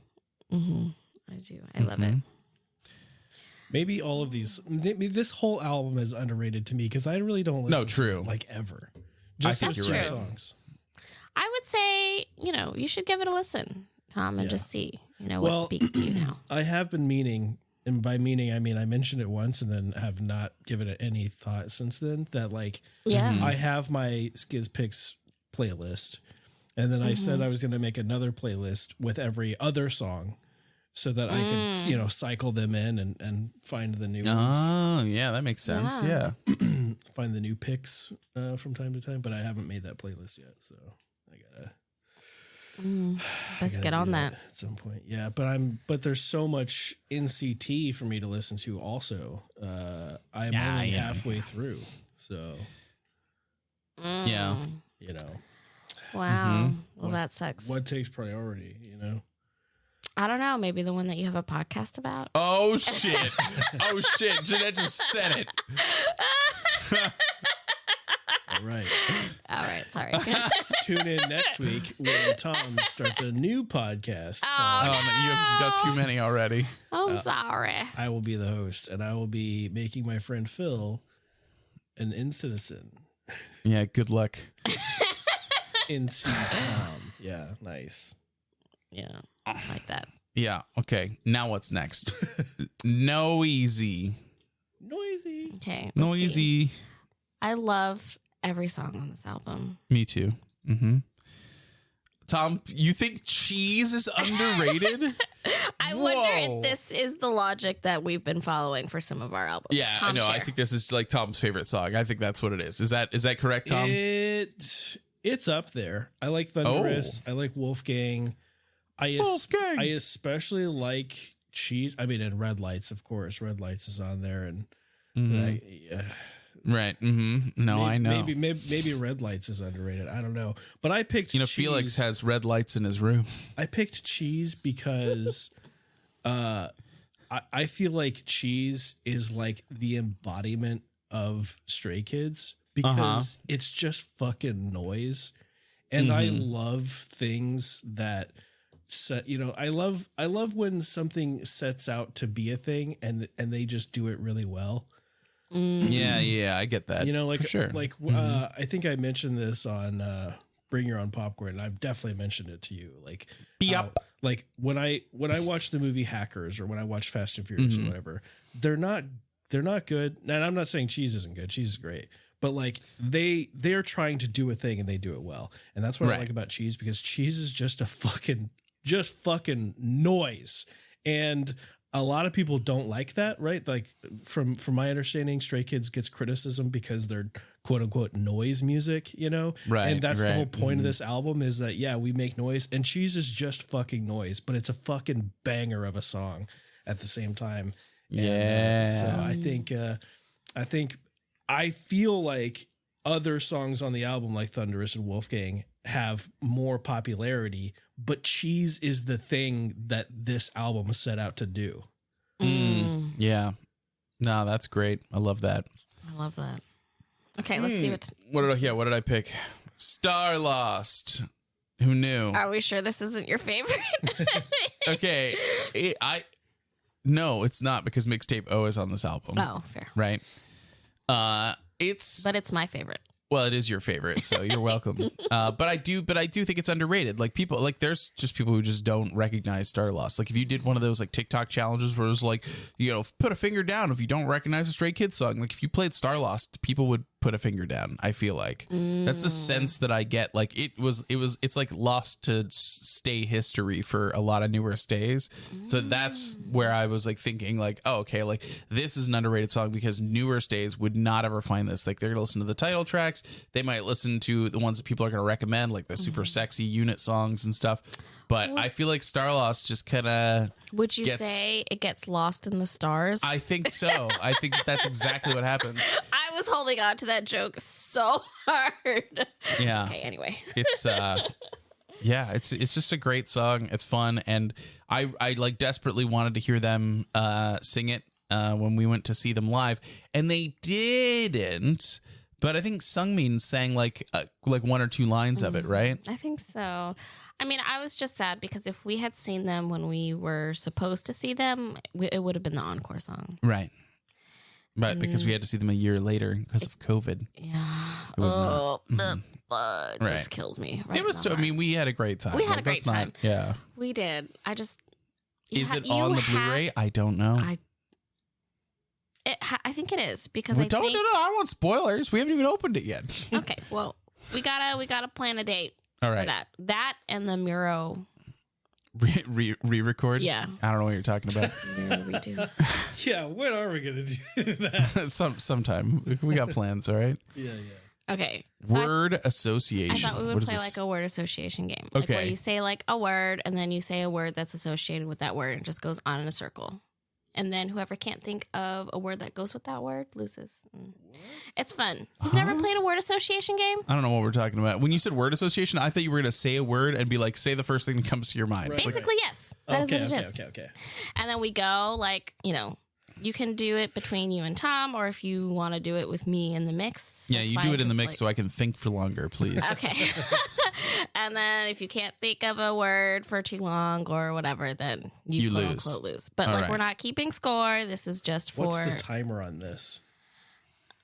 C: I do. I love it.
D: Maybe all of these. Maybe this whole album is underrated to me because I really don't listen.
B: No, true.
D: To it, like ever.
B: I
D: Just
B: think
D: those
B: you're
D: two
B: right.
D: songs.
C: I would say, you should give it a listen, Tom, and just see, what
D: Well,
C: speaks to you now.
D: I have been meaning, and by meaning I mean I mentioned it once and then have not given it any thought since then. That like,
C: Yeah.
D: I have my Skiz Picks playlist, and then I said I was going to make another playlist with every other song, so that I could cycle them in and find the new ones,
B: Oh, yeah, that makes sense.
C: Yeah.
B: Yeah.
D: find the new picks from time to time. But I haven't made that playlist yet, so I gotta.
C: Let's
D: gotta
C: get
D: do
C: on that.
D: at some point. Yeah, but there's so much NCT for me to listen to also. I'm only halfway through, so
B: Yeah.
C: Wow. Well, that sucks.
D: what takes priority,
C: I don't know. Maybe the one that you have a podcast about.
B: Oh shit. Jeanette just said it.
D: All right.
C: All right. Sorry.
D: Tune in next week when Tom starts a new podcast.
B: Oh, no, you've got too many already.
C: I'm sorry.
D: I will be the host, and I will be making my friend Phil an in-citizen.
B: Yeah, good luck.
D: NC Tom. Yeah, nice.
C: Yeah. Like that.
B: Yeah, okay. Now what's next? No Easy.
D: Noisy.
C: Okay.
B: No
C: let's see.
B: Easy.
C: I love every song on this album.
B: Me too. Mm-hmm. Tom, you think Cheese is underrated?
C: I wonder if this is the logic that we've been following for some of our albums.
B: Yeah,
C: Tom,
B: I know. I
C: share.
B: think this is like Tom's favorite song. I think that's what it is. Is that correct, Tom?
D: It's up there. I like Thunderous. I like Wolfgang.
B: Wolfgang.
D: I especially like Cheese. I mean, and Red Lights, of course. Red Lights is on there, and
B: Right. Mm-hmm. No, I know.
D: Maybe Red Lights is underrated. I don't know. But I picked Cheese.
B: Felix has red lights in his room.
D: I picked Cheese because I feel like Cheese is like the embodiment of Stray Kids because it's just fucking noise. And I love things that I love when something sets out to be a thing and they just do it really well.
B: Yeah, I get that.
D: Like
B: for sure.
D: Like I think I mentioned this on Bring Your Own Popcorn. And I've definitely mentioned it to you. Like, like when I watch the movie Hackers or when I watch Fast and Furious or whatever, they're not good. And I'm not saying Cheese isn't good. Cheese is great. But like they're trying to do a thing and they do it well. And that's what I like about Cheese, because Cheese is just fucking noise. And a lot of people don't like that, right? Like from my understanding, Stray Kids gets criticism because they're quote unquote noise music, Right. And that's the whole point of this album is that, yeah, we make noise, and Cheese is just fucking noise, but it's a fucking banger of a song at the same time.
B: Yeah.
D: And, so I feel like other songs on the album like Thunderous and Wolfgang have more popularity, but Cheese is the thing that this album set out to do.
B: Yeah. No, that's great. I love that.
C: I love that. Okay, let's see
B: what did I pick? Star Lost. Who knew?
C: Are we sure this isn't your favorite?
B: Okay. No, it's not, because Mixtape O is on this album.
C: Oh, fair.
B: Right.
C: But it's my favorite.
B: Well, it is your favorite, so you're welcome. But I do think it's underrated. Like people, like there's just people who just don't recognize Starlost. Like if you did one of those like TikTok challenges where it was like, you know, put a finger down if you don't recognize a Stray Kids song. Like if you played Starlost, people would put a finger down. I feel like that's the sense that I get. Like it's like lost to stay history for a lot of newer stays. So that's where I was like thinking like, oh, okay, like this is an underrated song because newer stays would not ever find this. Like they're gonna listen to the title tracks. They might listen to the ones that people are going to recommend, like the super sexy unit songs and stuff. But I feel like Starlost just kind of.
C: Would you say it gets lost in the stars?
B: I think so. I think that's exactly what happens.
C: I was holding on to that joke so hard.
B: Yeah.
C: Okay, anyway.
B: It's yeah, it's just a great song. It's fun, and I like desperately wanted to hear them sing it when we went to see them live, and they didn't. But I think Sungmin sang like one or two lines of it, right?
C: I think so. I mean, I was just sad because if we had seen them when we were supposed to see them, it would have been the encore song.
B: Right. But because we had to see them a year later because of COVID.
C: Yeah.
B: It was not.
C: It just kills me. Right,
B: it was, I mean, we had a great time.
C: We had a great time.
B: Yeah.
C: We did. I just.
B: Is it on the Blu-ray? I don't know.
C: I think it is because
B: I want spoilers. We haven't even opened it yet.
C: Okay, well, we gotta plan a date.
B: All right,
C: for that and the Miro
B: re-record.
C: Yeah,
B: I don't know what you're talking about.
C: Miro redo.
D: Yeah, when are we gonna do that?
B: Sometime we got plans. All right.
D: Yeah.
C: Okay. So
B: word association.
C: I thought we would play like a word association game. Like where you say like a word and then you say a word that's associated with that word and it just goes on in a circle. And then whoever can't think of a word that goes with that word loses. It's fun. You've never played a word association game?
B: I don't know what we're talking about. When you said word association, I thought you were going to say a word and be like, say the first thing that comes to your mind.
D: Right.
C: Basically, yes. That is what it is.
D: Okay.
C: And then we go like, you know, you can do it between you and Tom, or if you want to do it with me in the mix.
B: Yeah, you do it in the mix so I can think for longer, please.
C: Okay. And then if you can't think of a word for too long or whatever, then you quote
B: lose.
C: unquote lose. But
B: All
C: like
B: right.
C: we're not keeping score. This is just for.
D: What's the timer on this?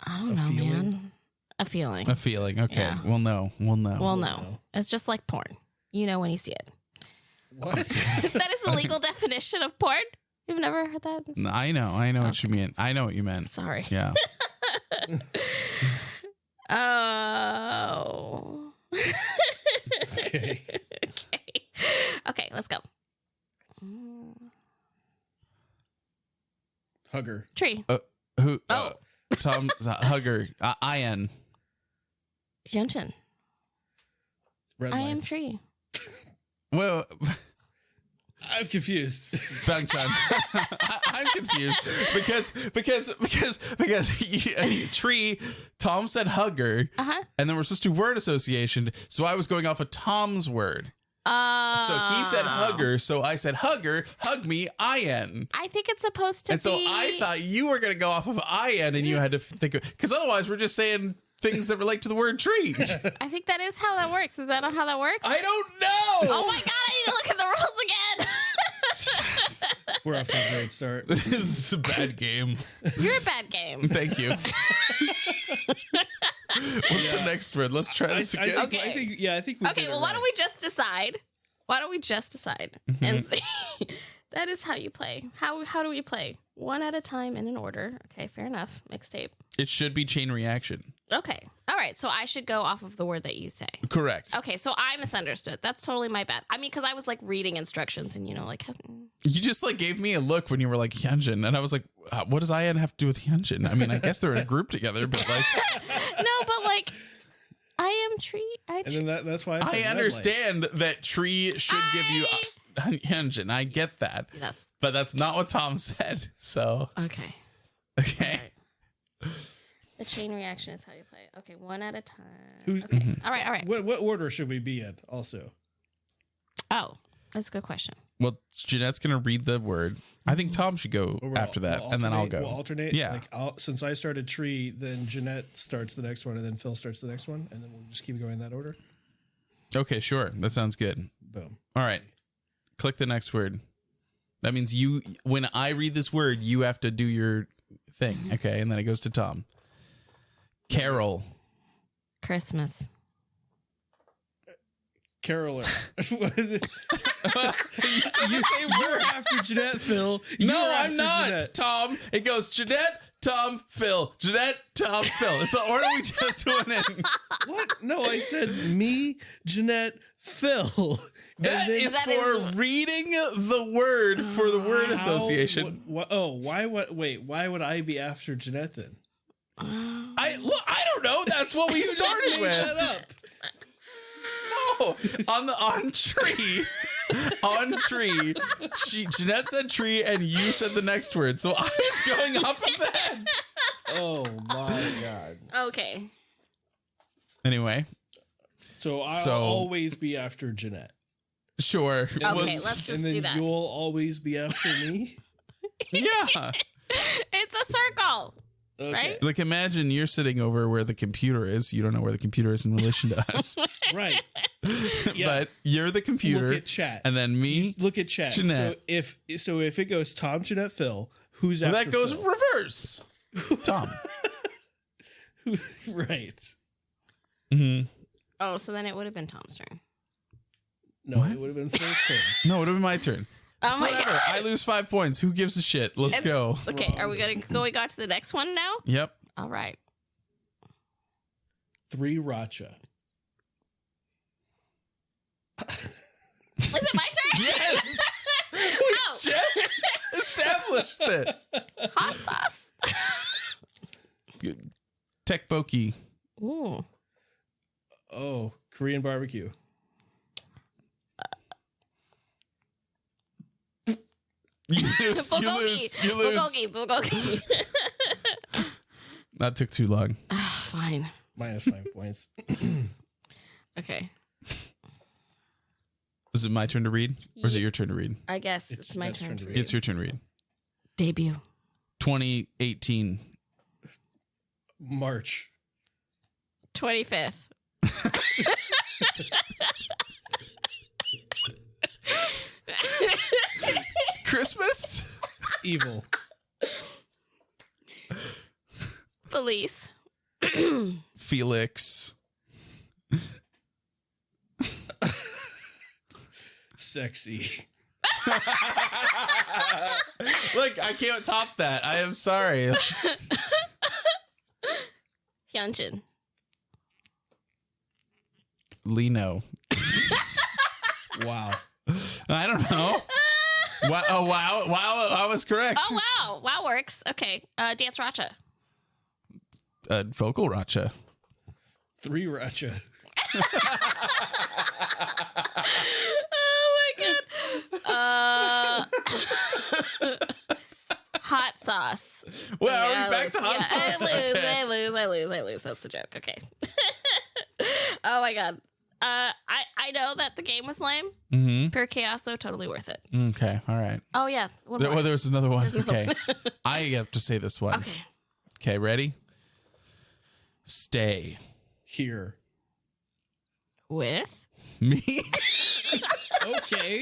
C: I don't know, man. A feeling.
B: A feeling. Okay.
C: Yeah.
B: We'll know.
C: No. It's just like porn. You know when you see it.
D: What?
C: That is the legal definition of porn. You've never heard that?
B: I know what you mean. I know what you meant.
C: Sorry.
B: Yeah.
C: Oh.
D: Okay.
C: Okay, let's go.
D: Hugger.
C: Tree.
B: Who? Tom Hugger. Ian.
C: Hyunshin.
D: Red
C: I am
D: lights.
C: Tree.
B: Well,
D: I'm confused.
B: Bangchan. I'm confused because Tree. Tom said Hugger, and then we're supposed to do word association. So I was going off of Tom's word. So he said Hugger, so I said Hugger, hug me, Ian.
C: I think it's supposed to be.
B: And so I thought you were going to go off of Ian, and you had to think of, because otherwise we're just saying things that relate to the word tree.
C: I think that is how that works. Is that not how that works?
B: I don't know.
C: Oh my god! I need to look at the rules again.
D: We're off to a great start.
B: This is a bad game.
C: You're a bad game.
B: Thank you. What's the next word? Let's try this again.
C: Okay.
D: I think we
C: Okay,
D: did
C: well,
D: it
C: why
D: right.
C: don't we just decide? And see? That is how you play. How do we play? One at a time in an order. Okay, fair enough. Mixtape.
B: It should be chain reaction.
C: Okay. All right. So I should go off of the word that you say.
B: Correct.
C: Okay. So I misunderstood. That's totally my bad. I mean, because I was like reading instructions and, you know, like.
B: You just like gave me a look when you were like Hyunjin, and I was like, what does Ian have to do with Hyunjin? I mean, I guess they're in a group together, but like.
C: No, but like. I am Tree.
D: And then that's why I
B: understand that Tree should give you Hyunjin. I get that. But that's not what Tom said. So.
C: Okay.
B: Okay.
C: The chain reaction is how you play it. Okay, one at a time.
D: Okay.
C: All right.
D: What order should we be in also?
C: Oh, that's a good question.
B: Well, Jeanette's going to read the word. I think Tom should go after that, and then I'll go.
D: We'll alternate?
B: Yeah.
D: Like since I started Tree, then Jeanette starts the next one, and then Phil starts the next one, and then we'll just keep going in that order.
B: Okay, sure. That sounds good.
D: Boom.
B: All right. Click the next word. That means when I read this word, you have to do your thing. Okay, and then it goes to Tom. Carol.
C: Christmas.
D: Caroler. you say we're after Jeanette, Phil.
B: No,
D: You're
B: I'm
D: after
B: not,
D: Jeanette.
B: Tom. It goes Jeanette, Tom, Phil. Jeanette, Tom, Phil. It's the order we just went in.
D: What? No, I said me, Jeanette, Phil.
B: That is
C: That
B: for
C: is-
B: reading the word for the word association.
D: Why would I be after Jeanette then?
B: I don't know. That's what we started
D: Made
B: with.
D: that up.
B: No, on tree. On tree. Jeanette said tree and you said the next word. So I was going off of that.
D: Oh my god.
C: Okay.
B: Anyway,
D: So I'll always be after Jeanette.
B: sure.
C: Okay, let's just
D: and then
C: do that.
D: you'll always be after me.
B: Yeah.
C: It's a circle.
D: Okay.
C: Right?
B: Like imagine you're sitting over where the computer is. You don't know where the computer is in relation to us.
D: Right. Yeah.
B: But you're the computer.
D: Look at chat.
B: And then me.
D: Look at chat.
B: Jeanette.
D: So if it goes Tom, Jeanette, Phil, who's
B: Well,
D: after
B: that goes
D: Phil?
B: reverse. Tom.
D: Right.
B: Mm-hmm.
C: Oh, so then it would have been Tom's turn.
D: No,
B: What?
D: it would have been Phil's turn.
B: No, it would have been my turn.
C: Oh my
B: Whatever.
C: god.
B: I lose 5 points. Who gives a shit? Let's go.
C: Okay, are we going to the next one now?
B: Yep.
C: All right.
D: 3 Racha.
C: Is it my turn?
B: Yes.
C: Oh,
B: Just established it.
C: hot sauce.
B: Tteokbokki.
C: Ooh.
D: Oh, Korean barbecue.
B: You lose. You lose. You lose.
C: Bulgogi.
B: That took too long.
C: Fine.
D: Minus 5 points.
C: Okay.
B: Was it my turn to read? Or is it your turn to read?
C: I guess it's my
D: Matt's
C: turn to read.
B: It's your turn to read.
C: Debut.
B: 2018.
D: March.
C: 25th.
B: Christmas?
D: Evil.
C: Felice.
B: Felix.
D: Sexy.
B: Look, I can't top that. I am sorry.
C: Hyunjin.
B: Lino.
D: Wow.
B: I don't know. Wow. Oh, wow. Wow. I was correct.
C: Oh, wow. Wow works. Okay. Dance Racha.
B: Vocal Racha.
D: 3 Racha.
C: Oh my god. Hot sauce.
B: Well,
C: Yeah,
B: are we back to hot sauce?
C: I
B: Okay.
C: lose. That's the joke. Okay. Oh my god. I know that the game was lame.
B: Mm-hmm.
C: Pure chaos though, totally worth it.
B: Okay. All right.
C: Oh yeah. One
B: There
C: more.
B: was another one.
C: There's another
B: Okay. I have to say this one.
C: Okay.
B: Okay. Ready? Stay.
D: Here.
C: With
B: Me?
D: Okay.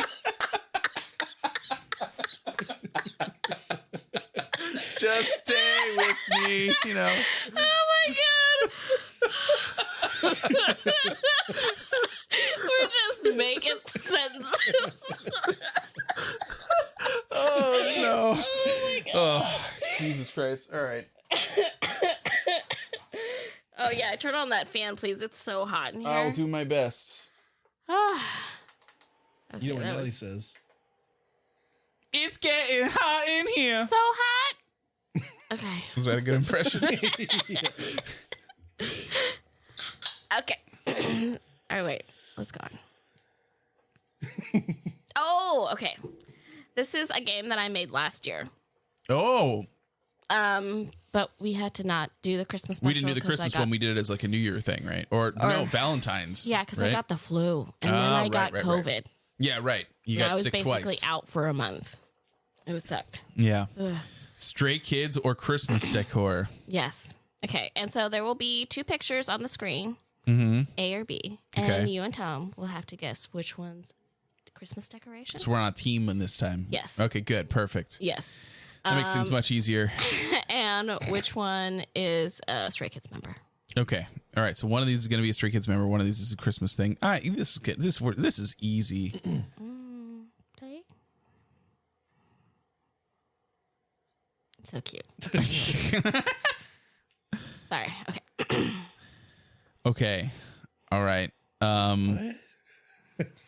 B: Just stay with me, you know.
C: oh my god. We're just making sentences.
B: Oh, no.
C: Oh my god.
B: Oh, Jesus Christ. All right.
C: Oh yeah, turn on that fan, please. It's so hot in here.
B: I'll do my best.
C: Okay,
D: You know what
C: that
D: Nelly
C: was
D: says.
B: It's getting hot in here.
C: so hot. Okay.
B: Was that a good impression?
C: Okay. All right, wait. Let's go on. Oh, okay. This is a game that I made last year.
B: Oh,
C: But we had to not do the Christmas special.
B: we didn't do the
C: 'cause I
B: Christmas
C: got-
B: one. We did it as like a New Year thing, right? Or no, Valentine's.
C: Yeah, because
B: right?
C: I got the flu and then
B: Ah,
C: I
B: right,
C: got
B: right,
C: COVID.
B: right. Yeah, right. You
C: And
B: got
C: I was
B: sick
C: basically
B: twice.
C: out for a month. It was sucked.
B: Yeah.
C: Ugh.
B: Stray Kids or Christmas decor?
C: Yes. Okay. And so there will be 2 pictures on the screen, A or B, and
B: Okay.
C: you and Tom will have to guess which one's Christmas decoration.
B: So we're on a team in this time.
C: Yes.
B: Okay, good. Perfect.
C: Yes.
B: That makes things much easier.
C: And which one is a Stray Kids member?
B: Okay. All right. So one of these is going to be a Stray Kids member. One of these is a Christmas thing. All right. This is good. This is easy.
C: Okay. So cute. Sorry. Okay.
B: Okay. All right.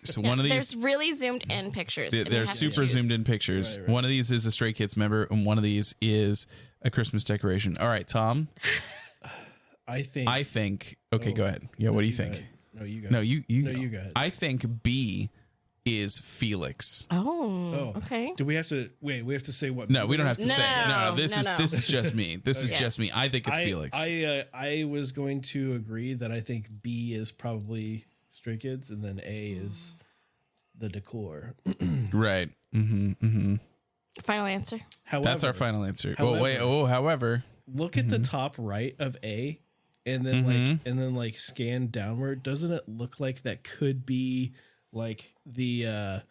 B: So one of these,
C: there's really zoomed in pictures. and you
B: they're
C: have to
B: super
C: choose.
B: zoomed in pictures.
D: Right.
B: One of these is a Stray Kids member, and one of these is a Christmas decoration. All right, Tom.
D: I think.
B: Okay, go ahead. Yeah. What do you think?
D: No, you go.
B: No, you.
D: No, you go ahead.
B: I think B is Felix.
C: Oh. Okay.
D: Do we have to wait? We have to say what?
B: No, we don't have to
C: No,
B: say it. No, this
C: no.
B: is just me. This is
C: Okay.
B: just me. I think it's Felix.
D: I was going to agree that I think B is probably Stray Kids, and then A is the decor.
B: Right. Mm-hmm.
C: Final answer.
D: However,
B: That's our final answer.
D: However-
B: Oh wait. Oh, however.
D: look at the top right of A, and then like scan downward. Doesn't it look like that could be like the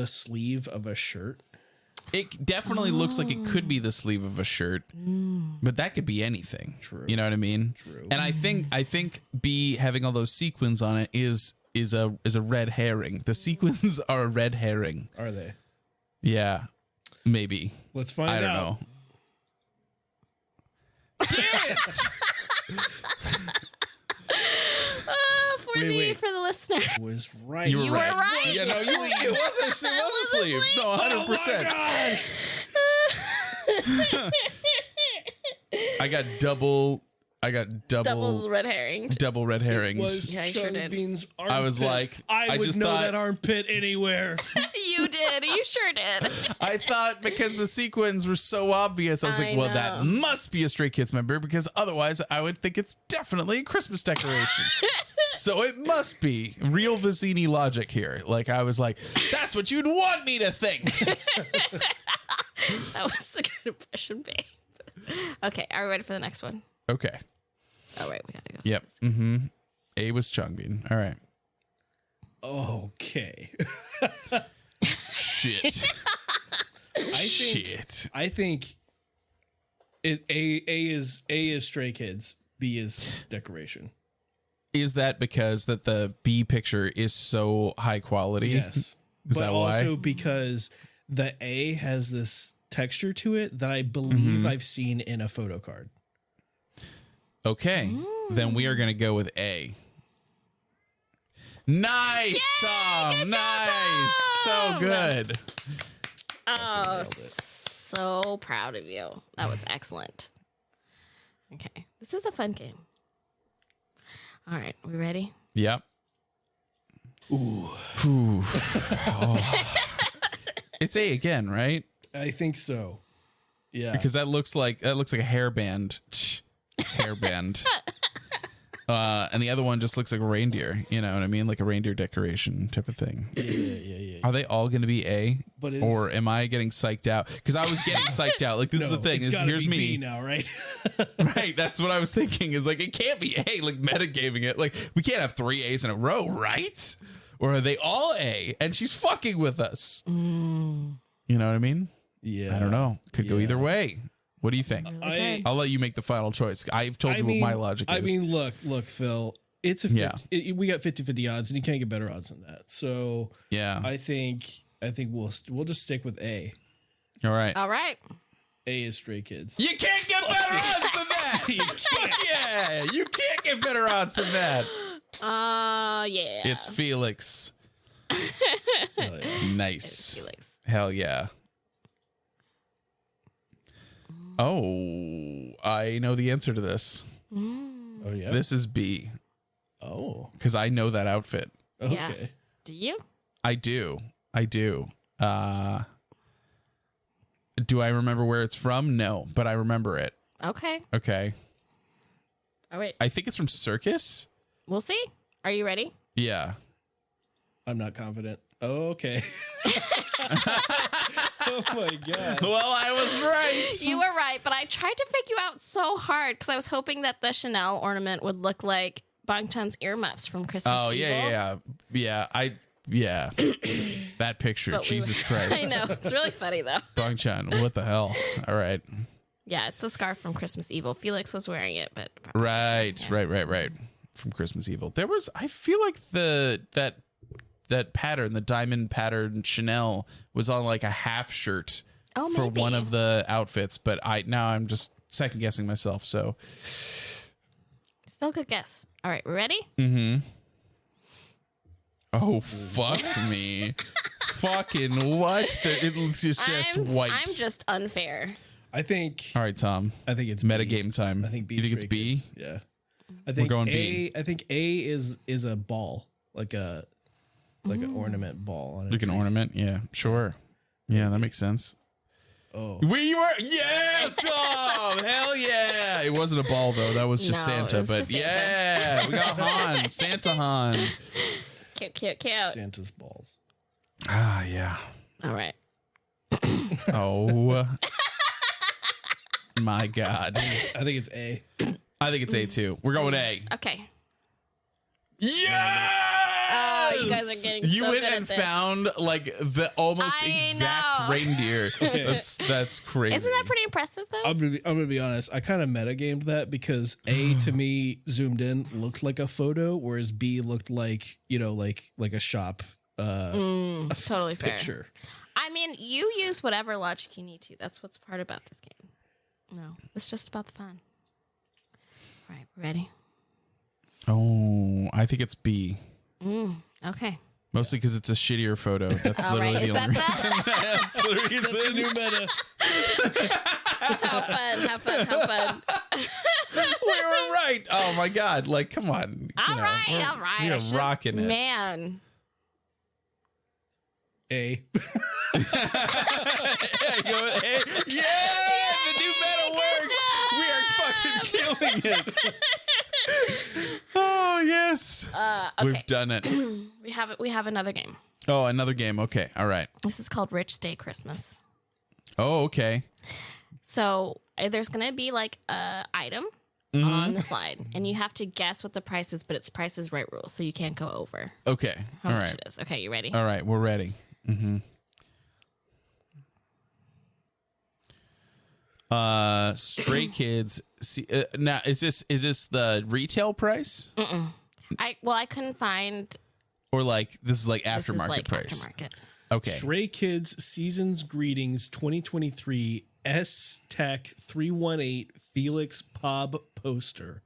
D: sleeve of a shirt?
B: It definitely looks like it could be the sleeve of a shirt, but that could be anything.
D: True.
B: You know what I mean?
D: True.
B: And I think B having all those sequins on it is a red herring. The sequins are a red herring.
D: Are they?
B: Yeah, maybe.
D: Let's find out.
B: I don't know. Damn it!
D: Wait.
C: For the listener.
D: Was right.
B: You were
C: You were right.
B: Yeah, no, it was a sleeve. No, 100%. I got double
C: Double red herring.
B: double red herrings.
D: Was
C: Yeah, I sure
D: Chung
C: did.
D: Bean's armpit.
B: I was like,
D: I would
B: just
D: know
B: thought-
D: that armpit anywhere.
C: You did. You sure did.
B: I thought because the sequins were so obvious, I was
C: I
B: like, well, that
C: know.
B: must be a Stray Kids member because otherwise I would think it's definitely a Christmas decoration. So it must be real Vizzini logic here. Like I was like, that's what you'd want me to think.
C: That was a good impression, babe. Okay, are we ready for the next one?
B: Okay.
C: Oh, right, we gotta go.
B: Yep. Mm-hmm. A was Chungbin. All right.
D: Okay.
B: Shit. Shit.
D: I think it A is Stray Kids. B is decoration.
B: Is that because that the B picture is so high quality?
D: Yes.
B: Is
D: but
B: that why?
D: also because the A has this texture to it that I believe I've seen in a photo card.
B: Okay. Then we are going to go with A. Nice, Tom.
C: good job,
B: Nice. So
C: Tom.
B: good.
C: Oh, so proud of you. That was excellent. Okay, this is a fun game. All right, we ready?
B: Yep. Ooh. Oh. It's A again, right?
D: I think so. Yeah.
B: Because that looks like a hairband. Hairband. And the other one just looks like a reindeer. You know what I mean? Like a reindeer decoration type of thing.
D: Yeah.
B: Are they all going to be A?
D: But it's-
B: or am I getting psyched out? Because I was getting psyched out. Like this is the thing.
D: It's
B: Is
D: gotta
B: here's
D: be
B: me.
D: B now, right?
B: Right. That's what I was thinking. Is like it can't be A. Like metagaming it. Like we can't have 3 A's in a row, right? Or are they all A? And she's fucking with us. You know what I mean?
D: Yeah.
B: I don't know. Could go
D: Yeah.
B: either way. What do you think?
C: Okay.
B: I'll let you make the final choice. I've told you what my logic is.
D: I mean, look, Phil. It's a 50, we got 50-50 odds, and you can't get better odds than that. So
B: yeah.
D: I think we'll just stick with A.
B: All right.
C: All right.
D: A is Stray Kids.
B: You can't get better odds than that. Fuck yeah. You can't get better odds than that.
C: Yeah.
B: It's Felix.
D: Oh, yeah.
B: Nice.
C: Felix.
B: Hell yeah. Oh, I know the answer to this.
D: Oh yeah.
B: This is B
D: Oh.
B: because I know that outfit.
D: Okay.
C: Yes. Do you?
B: I do. Do I remember where it's from? No, but I remember it.
C: Okay.
B: Okay.
C: All right.
B: I think it's from Circus.
C: We'll see. Are you ready?
B: Yeah.
D: I'm not confident. Oh, okay. Oh my god.
B: Well, I was right.
C: You were right, but I tried to fake you out so hard because I was hoping that the Chanel ornament would look like Bang Chan's earmuffs from Christmas
B: Oh,
C: Evil.
B: yeah. That picture.
C: But
B: Jesus
C: I
B: Christ.
C: know. It's really funny, though.
B: Bang Chan. What the hell? All right.
C: Yeah, it's the scarf from Christmas Evil. Felix was wearing it, but
B: Right. From Christmas Evil. There was, I feel like that pattern, the diamond pattern Chanel was on like a half shirt for
C: maybe.
B: one of the outfits, but I'm just second guessing myself. So
C: Still a good guess. All right, we're ready?
B: oh fuck me. Fucking what? It's just white.
C: I'm just unfair.
D: I think
B: All right, Tom.
D: it's
B: Metagame time.
D: I think B.
B: You think it's
D: Stray
B: B?
D: Kids. Yeah. I think
B: going
D: A.
B: B.
D: I think A is a ball, like an ornament ball on it.
B: Like an ornament? Yeah, sure. Yeah, that makes sense.
D: Oh,
B: We were, yeah, Tom, hell yeah. It wasn't a ball though. That was just
C: No, it
B: Santa,
C: was
B: but
C: just Santa.
B: yeah, we got Han, Santa Han.
C: Cute.
D: Santa's balls.
B: Ah, yeah.
C: All right.
B: Oh my God.
D: I think it's A.
B: I think it's A2. We're going A.
C: Okay.
B: Yes!
C: Oh, you guys are getting
B: You
C: so
B: went
C: good
B: and
C: at this.
B: found like the almost
C: I
B: exact
C: know.
B: reindeer. That's crazy.
C: Isn't that pretty impressive, though?
D: I'm gonna be honest. I kind of metagamed that because A to me zoomed in looked like a photo, whereas B looked like like a shop
C: Totally fair.
D: picture.
C: I mean, you use whatever logic you need to. That's what's part about this game. No, it's just about the fun. All right, ready?
B: Oh, I think it's B.
C: Okay.
B: Mostly because it's a shittier photo. That's
C: All
B: literally
C: right, is
B: the only
C: that
B: reason.
C: that?
B: That's the reason.
D: That's the new meta.
C: Have fun.
B: We were right. Oh my God! Like, come on.
C: All right.
B: We
C: I
B: are
C: should-
B: rocking it.
C: Man.
D: A.
B: Hey, yeah, the new meta works. We are fucking killing it. Oh yes,
C: Okay.
B: we've done it.
C: We have another game.
B: Oh, another game. Okay, all right.
C: This is called Rich Day Christmas.
B: Oh, okay.
C: So there's going to be like a item
B: Mm-hmm.
C: on the slide, and you have to guess what the price is, but it's Price is Right rules, so you can't go over
B: Okay,
C: how
B: all
C: much
B: right.
C: it is. Okay, you ready?
B: All right, we're ready. Stray Kids. See, now is this the retail price
C: I couldn't find.
B: or like this is like
C: This is
B: aftermarket
C: like
B: price?
C: aftermarket.
B: Okay.
D: Stray Kids Seasons Greetings 2023 S Tech 318 Felix Pob poster.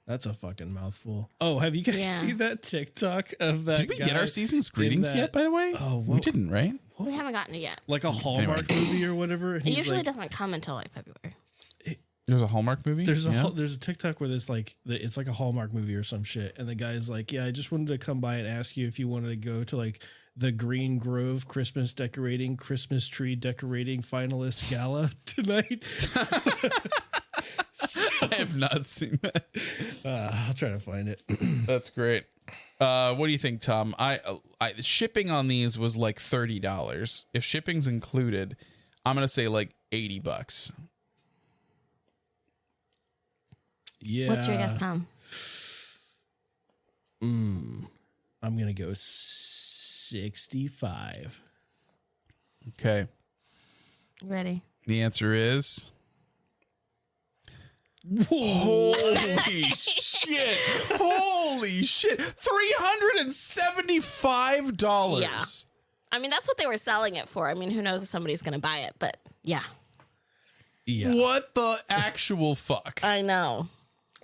D: That's a fucking mouthful. Oh, have you guys
C: Yeah.
D: seen that TikTok of that?
B: Did we get
D: guy
B: our season's
D: in
B: greetings
D: that-
B: yet? By the way,
D: Oh,
B: we
D: whoa.
B: didn't, right?
C: We haven't gotten it yet.
D: Like a Hallmark movie or whatever. and
C: It
D: he's
C: usually
D: like,
C: doesn't come until like February.
B: There's a Hallmark movie.
D: There's a
B: Yeah?
D: there's a TikTok where there's like it's like a Hallmark movie or some shit, and the guy's like, "Yeah, I just wanted to come by and ask you if you wanted to go to like the Green Grove Christmas decorating, Christmas tree decorating finalist gala tonight."
B: I have not seen that.
D: I'll try to find it.
B: That's great. What do you think, Tom? I shipping on these was like $30. If shipping's included, I'm gonna say like $80.
D: Yeah,
C: What's your guess, Tom?
D: I'm gonna go 65.
B: Okay.
C: Ready?
B: The answer is holy shit. Holy shit. $375.
C: Yeah. I mean, that's what they were selling it for. I mean, who knows if somebody's going to buy it, but yeah.
D: Yeah,
B: What the actual fuck?
C: I know.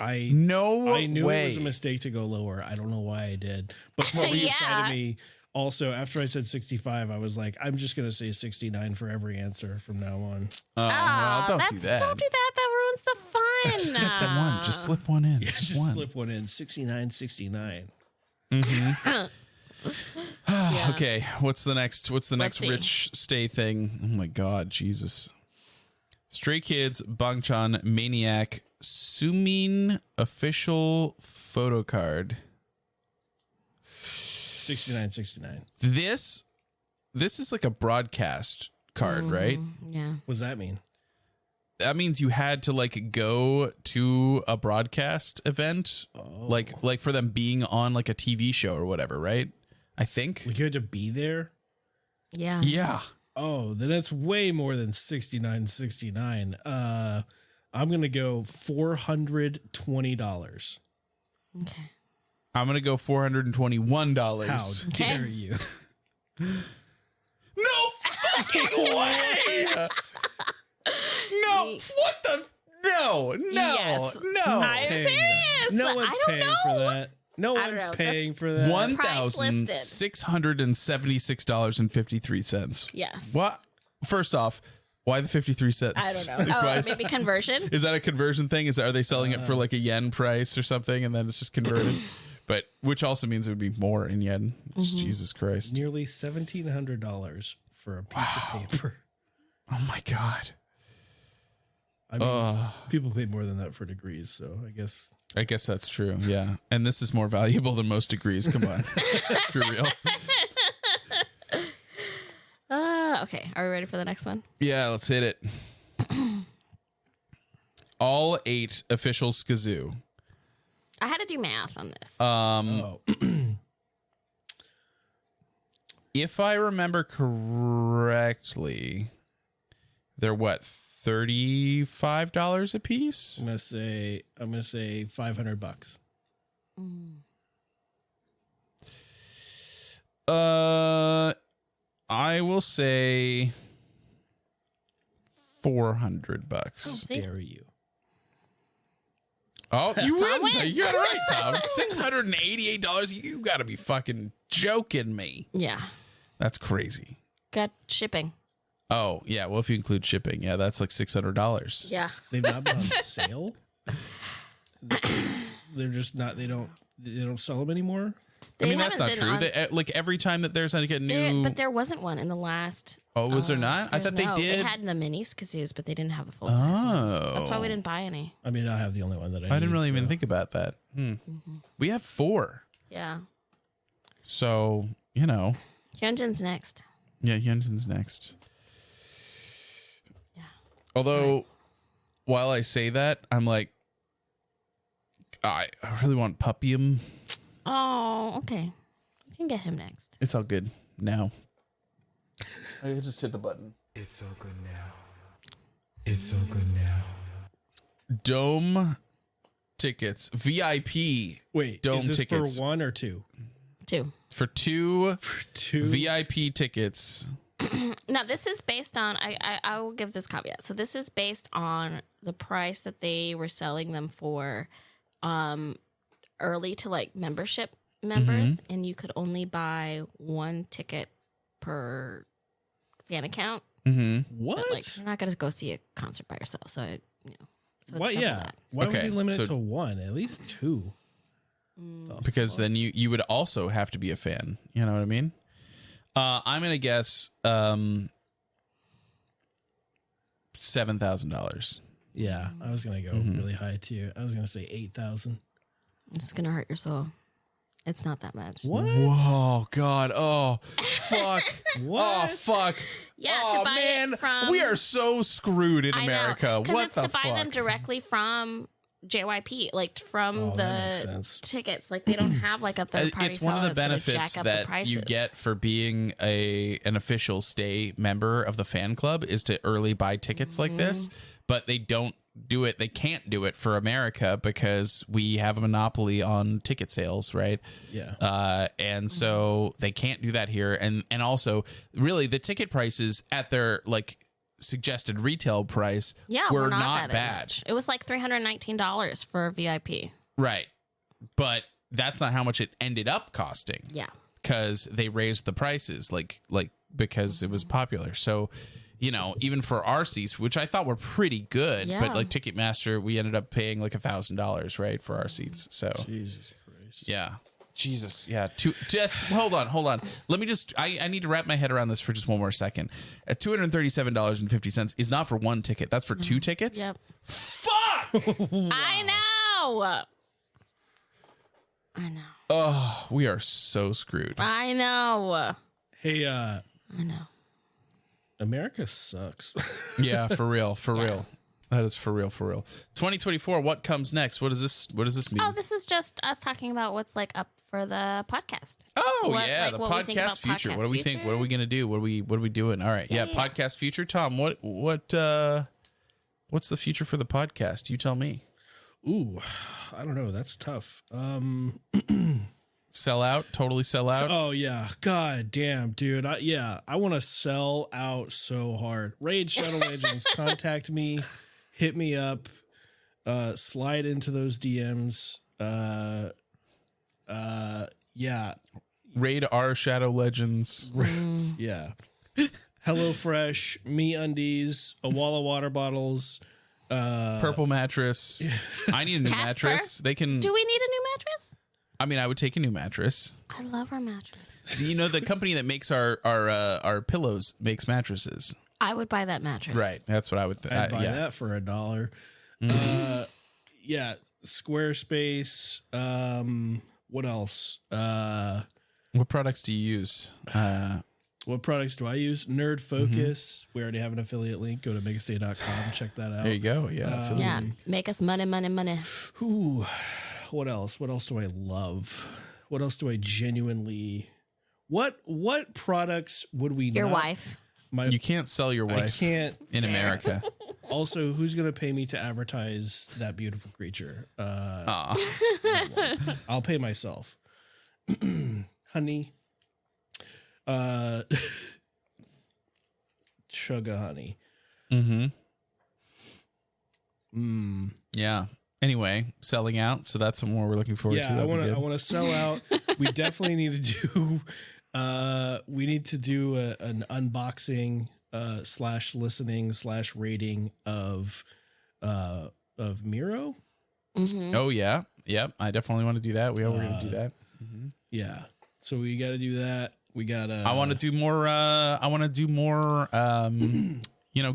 D: I
B: No
D: knew
B: way.
D: it was a mistake to go lower. I don't know why I did. But from the inside
C: Yeah.
D: of me, also, after I said 65, I was like, I'm just going to say 69 for every answer from now on.
B: Oh, well, don't do that.
C: Don't do that. That ruins the fun.
B: Slip one. Just slip one in.
D: Just
B: one.
D: slip one in. 69, 69.
C: Yeah.
B: Okay, what's the next
C: Let's see.
B: Rich Stay thing? Oh my god, Jesus. Stray Kids Bangchan Maniac Sumin official photo card.
D: 69, 69.
B: This is like a broadcast card, right?
C: Yeah.
D: What does that mean?
B: That means you had to like go to a broadcast event, like for them being on like a TV show or whatever, right? I think.
D: Like you had to be there?
C: Yeah.
B: Yeah.
D: Oh, then it's way more than $69.69. I'm gonna go $420.
C: Okay.
B: I'm gonna go $421.
D: How dare you?
B: No fucking way! No, what the? No,
C: Yes.
B: no.
C: I'm serious.
D: No one's
C: I don't
D: paying
C: know.
D: for that. No
C: I don't
D: one's
C: know.
D: paying
C: That's
D: for that.
B: $1,676.53.
C: Yes.
B: What? First off, why the 53 cents?
C: I don't know. Oh,
B: price?
C: maybe conversion.
B: Is that a conversion thing? Are they selling it for like a yen price or something, and then it's just converted? But which also means it would be more in yen. Jesus Christ!
D: Nearly $1,700 for a piece of paper.
B: Oh my god!
D: I mean, people pay more than that for degrees, so I guess
B: that's true. Yeah, and this is more valuable than most degrees. Come on, for real.
C: Okay. Are we ready for the next one?
B: Yeah, let's hit it. All 8 official Skazoo.
C: I had to do math on this.
B: If I remember correctly, they're what, $35 a piece?
D: I'm gonna say $500.
B: I will say $400.
C: See?
D: Dare you?
B: Oh, you
C: Tom
B: win.
C: wins.
B: You got it right, Tom. $688. You got to be fucking joking me.
C: Yeah.
B: That's crazy.
C: Got shipping.
B: Oh, yeah. Well, if you include shipping, yeah, that's like $600.
C: Yeah.
D: They've not been on sale. They're just not. They don't sell them anymore.
B: I mean, that's
C: haven't
B: not
C: been
B: true.
C: on-
B: They, like every time that there's like a new.
C: But there wasn't one in the last.
B: Oh, was there not? I thought they
C: No,
B: did.
C: They had the mini Skazoos, but they didn't have the full size ones. That's why we
B: Oh.
C: didn't buy any.
D: I mean, I have the only one that I
B: I didn't
D: need,
B: really even
D: so-
B: think about that. We have 4.
C: Yeah.
B: So, you know.
C: Hyunjin's next.
B: Yeah, Hyunjin's next.
C: Yeah.
B: Although, while I say that, I'm like, I really want Puppium.
C: Oh, okay. You can get him next.
B: It's all good now. I just hit the button.
A: It's all good now. It's all good now.
B: Dome tickets, VIP.
D: Wait,
B: Dome
D: is this
B: tickets
D: for 1 or 2?
C: 2.
B: for 2
D: 2
B: VIP tickets.
C: Now, this is based on, I will give this caveat. So this is based on the price that they were selling them for early to like membership members. And you could only buy 1 ticket per fan account.
D: What?
C: But like, you're not going to go see a concert by yourself. So, so it's
D: What?
C: double
D: Yeah.
C: that.
D: Why
B: Okay,
D: would they limit
B: so-
D: it to 1? At least 2.
B: Because then you would also have to be a fan. You know what I mean? I'm gonna guess $7,000.
D: Yeah, I was gonna go really high too. I was gonna say 8,000.
C: It's going to hurt your soul. It's not that much.
D: What?
B: Whoa, God! Oh, fuck!
D: What?
B: Oh, fuck!
C: Yeah,
B: oh,
C: to buy
B: man.
C: it from...
B: We are so screwed in
C: I
B: America.
C: know, 'cause
B: What
C: it's
B: the
C: to
B: fuck?
C: buy them directly from JYP, like from
D: Oh, that makes
C: the
D: sense.
C: tickets. Like they don't have like a third party.
B: It's one of the
C: seller that's gonna
B: benefits
C: jack up the
B: that
C: prices.
B: you get for being an official stay member of the fan club is to early buy tickets like this, but they don't do it. They can't do it for America because we have a monopoly on ticket sales, right?
D: Yeah.
B: And so they can't do that here. And also, really, the ticket prices at their like suggested retail price
C: Yeah,
B: were
C: we're
B: not
C: that
B: bad.
C: much. It was like $319 for a VIP.
B: Right. But that's not how much it ended up costing.
C: Yeah.
B: Because they raised the prices like because it was popular. So, you know, even for our seats, which I thought were pretty good,
C: Yeah.
B: but like Ticketmaster, we ended up paying like $1,000, right, for our seats. So
D: Jesus Christ.
B: yeah. Jesus. Yeah. Hold on. Let me just, I need to wrap my head around this for just one more second. At $237.50 is not for 1 ticket. That's for 2 tickets.
C: Yep.
B: Fuck.
C: I know.
B: Oh, we are so screwed.
C: I know.
D: Hey,
C: I know.
D: America sucks.
B: Yeah, for real. That is for real, for real. 2024, what comes next? What does this mean?
C: Oh, this is just us talking about what's like up for the podcast.
B: Oh,
C: What-
B: yeah,
C: like,
B: the
C: what we think
B: podcast
C: about
B: future.
C: podcast
B: What do we think?
C: future?
B: What are we going to do? What are we doing? All right. Yeah,
C: Yeah.
B: podcast future. Tom, what's the future for the podcast? You tell me.
D: Ooh, I don't know. That's tough.
B: Sell out, totally sell out.
D: Oh yeah, god damn, dude. I want to sell out so hard. Raid Shadow Legends, contact me, hit me up, slide into those DMs. Yeah,
B: Raid our Shadow Legends.
D: yeah. HelloFresh, Me Undies, a wall of water bottles.
B: Purple mattress. I need a new
C: Casper?
B: mattress. They can.
C: Do we need a new mattress?
B: I mean, I would take a new mattress.
C: I love our mattress.
B: You know, the company that makes our pillows makes mattresses.
C: I would buy that mattress.
B: Right. That's what I would think.
D: I'd buy
B: Yeah.
D: that for $1. Yeah, Squarespace. What else?
B: What products do you use?
D: What products do I use? Nerd Focus. We already have an affiliate link. Go to megastay.com. Check that out.
B: There you go. Yeah. affiliate.
C: Yeah, make us money, money, money.
D: Ooh, what else? What else do I love? What else do I genuinely? What products would we?
C: Your
D: not,
C: wife.
D: My
B: You can't sell your
D: I
B: wife
D: can't.
B: in America.
D: Also, who's gonna pay me to advertise that beautiful creature?
B: Aw.
D: I'll pay myself, honey. Sugar honey.
B: Yeah. Anyway, selling out. So that's what we're looking forward to.
D: Yeah, I
B: That'd be
D: want to.
B: good.
D: I want to sell out. We definitely need to do. We need to do an unboxing slash listening slash rating of Miro.
B: Oh yeah. Yep. I definitely want to do that. We're going to do that.
D: Yeah. So we got to do that. We got to.
B: I want to do more.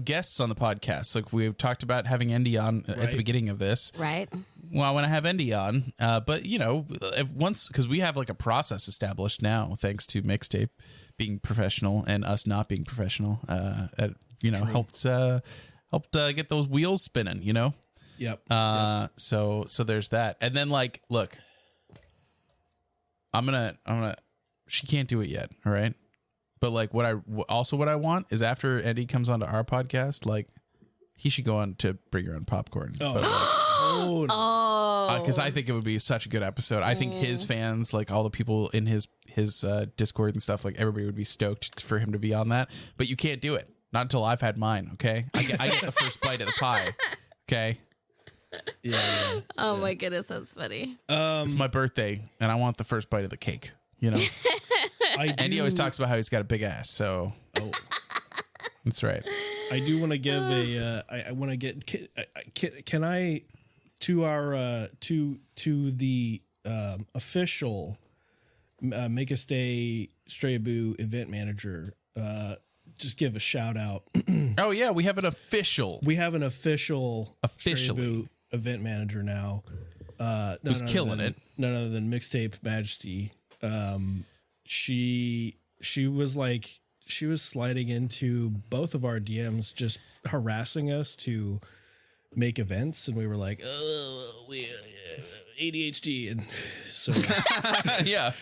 B: Guests on the podcast. Like we've talked about having Andy on at
D: Right.
B: the beginning of this.
C: Right.
B: Well, I want to have Andy on, but because we have like a process established now, thanks to Mixtape being professional and us not being professional, helped get those wheels spinning. You know.
D: Yep.
B: So there's that, and then like, look, I'm gonna. She can't do it yet, all right. But like, what I want is after Eddie comes onto our podcast, like, he should go on to Bring Your Own Popcorn.
D: Oh,
B: Because I think it would be such a good episode. I think his fans, like all the people in his Discord and stuff, like everybody would be stoked for him to be on that. But you can't do it. Not until I've had mine. Okay, I get the first bite of the pie. Okay.
D: yeah.
C: Oh my goodness, that's funny.
B: It's my birthday, and I want the first bite of the cake. You know, and he always talks about how he's got a big ass. So that's right.
D: I do want to give a. I want to get. Can I to our to the official Make a Stay Stray Boo event manager? Just give a shout out.
B: Oh yeah, we have an official.
D: We have an officially
B: Officially.
D: Stray Boo event manager now.
B: Who's killing it.
D: None other than Mixtape Majesty. She was like she was sliding into both of our DMs, just harassing us to make events, and we were like, "Oh, we ADHD," and so
B: Yeah.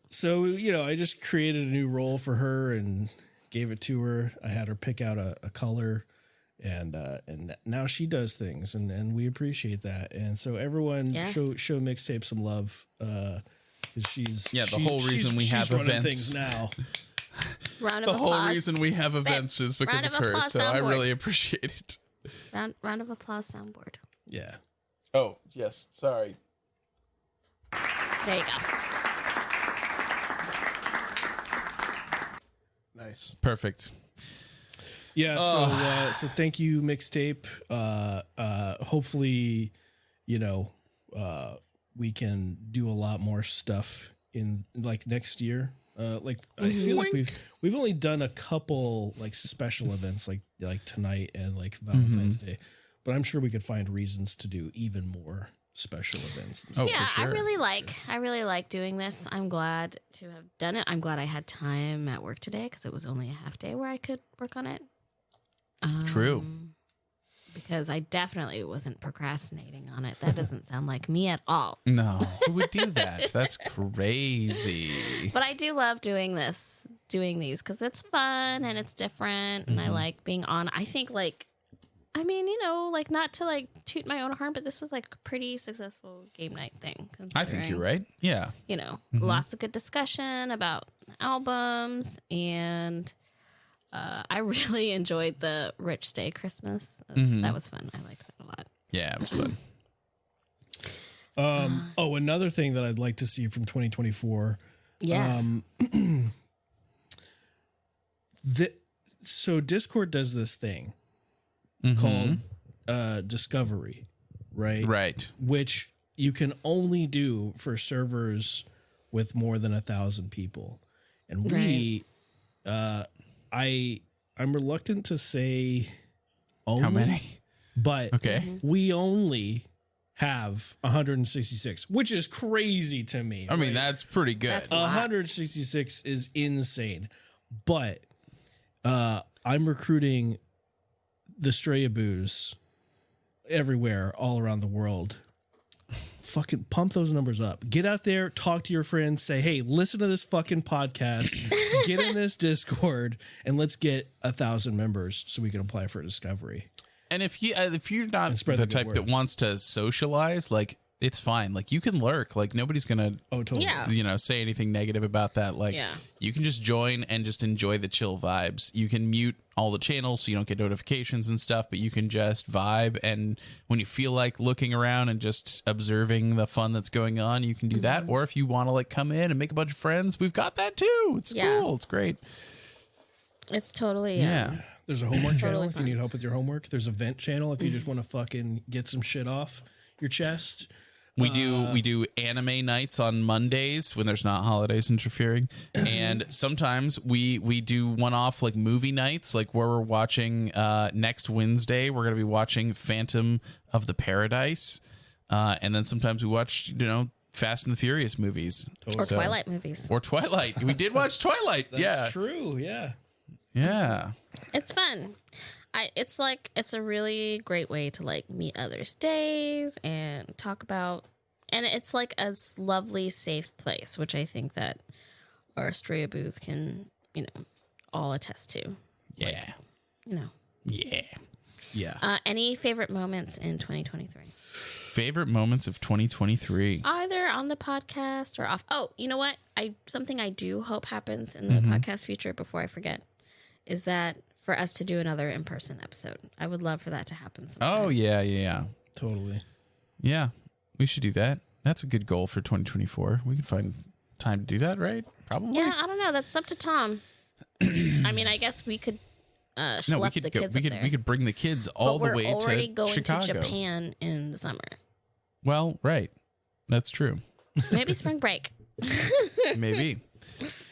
D: so I just created a new role for her and gave it to her. I had her pick out a color, and now she does things, and we appreciate that. And so everyone
C: Yes.
D: show Mixtape some love. Because she's
B: The whole reason we have
D: running
B: events.
D: things now.
C: Round of
B: The whole
C: applause.
B: reason we have events is because
C: round
B: of
C: of
B: her.
C: applause,
B: So I
C: soundboard.
B: really appreciate it.
C: Round of applause soundboard.
D: Yeah.
B: Oh yes, sorry.
C: There you go.
D: Nice.
B: Perfect.
D: Yeah. So thank you, Mixtape. Hopefully, we can do a lot more stuff in like next year. I feel like we've only done a couple like special events like tonight and like Valentine's Day, but I'm sure we could find reasons to do even more special events. And
B: Oh,
C: Yeah,
B: for sure.
C: I really like doing this. I'm glad to have done it. I'm glad I had time at work today because it was only a half day where I could work on it.
B: True.
C: because I definitely wasn't procrastinating on it. That doesn't sound like me at all.
B: No, who would do that? That's crazy.
C: But I do love doing these because it's fun and it's different, and I like being on. I think not to like toot my own horn, but this was like a pretty successful game night thing.
B: I think you're right. Yeah.
C: Lots of good discussion about albums, and I really enjoyed the Rich Stay Christmas. That was fun. I liked that a lot.
B: Yeah, it was fun.
D: Another thing that I'd like to see from 2024.
C: Yes.
D: So Discord does this thing called Discovery, right?
B: Right.
D: Which you can only do for servers with more than 1,000 people. And I'm reluctant to say only,
B: How many?
D: but
B: Okay.
D: we only have 166, which is crazy to me.
B: I mean, that's pretty good.
C: That's a lot.
D: 166 is insane, but I'm recruiting the Strayaboos everywhere, all around the world. Fucking pump those numbers up. Get out there, talk to your friends, say, hey, listen to this fucking podcast, get in this Discord, and let's get 1,000 members so we can apply for Discovery.
B: And if you're not
D: spread
B: the
D: the good
B: type that
D: word.
B: wants to socialize, like, it's fine. Like, you can lurk. Like, nobody's gonna
D: Oh, totally.
C: Yeah.
B: say anything negative about that. Like,
C: Yeah.
B: you can just join and just enjoy the chill vibes. You can mute all the channels so you don't get notifications and stuff, but you can just vibe. And when you feel like looking around and just observing the fun that's going on, you can do that. Or if you want to like come in and make a bunch of friends, we've got that too. It's cool. It's great.
C: It's totally
B: Yeah.
D: There's a homework channel if you
C: fun.
D: need help with your homework. There's a vent channel if you just want to fucking get some shit off your chest.
B: We do anime nights on Mondays when there's not holidays interfering, and sometimes we do one-off like movie nights, like where we're watching next Wednesday. We're gonna be watching Phantom of the Paradise, and then sometimes we watch Fast and the Furious movies
C: or Twilight movies.
B: or Twilight. We did watch Twilight.
D: That's true. Yeah.
B: Yeah.
C: It's fun. It's a really great way to like meet others' days and talk about, and it's like a lovely, safe place, which I think that our Strayaboos can, all attest to.
B: Yeah.
C: Yeah.
B: Yeah.
C: Any favorite moments in 2023?
B: Favorite moments of 2023.
C: Either on the podcast or off. Oh, you know what? Something I do hope happens in the podcast future before I forget is that for us to do another in-person episode. I would love for that to happen sometime.
B: Oh yeah.
D: Totally.
B: Yeah. We should do that. That's a good goal for 2024. We can find time to do that, right? Probably.
C: Yeah, I don't know. That's up to Tom. I mean, I guess we could schlep the kids up there.
B: We could bring the kids all
C: but
B: the way
C: we're already
B: to
C: going
B: Chicago.
C: to Japan in the summer.
B: Well, right. That's true.
C: Maybe spring break.
B: Maybe.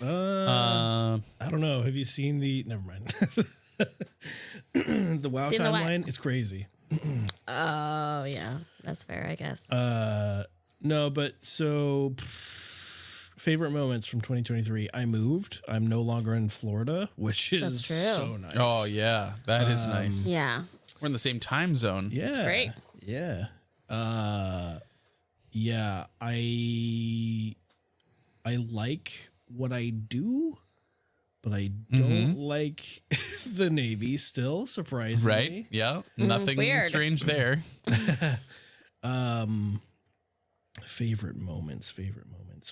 D: I don't know. Have you seen the? Never mind. The WoW
C: Seen the what?
D: timeline. It's crazy.
C: Oh yeah, that's fair. I guess.
D: No, but so favorite moments from 2023. I moved. I'm no longer in Florida, which is
C: That's true.
D: so nice.
B: Oh yeah, that is nice.
C: Yeah,
B: We're in the same time zone.
D: yeah,
C: great.
D: Yeah. Yeah. I like what I do, but I don't like the Navy still, surprisingly.
B: Right? Yeah. Nothing
C: weird.
B: strange there.
D: Favorite moments.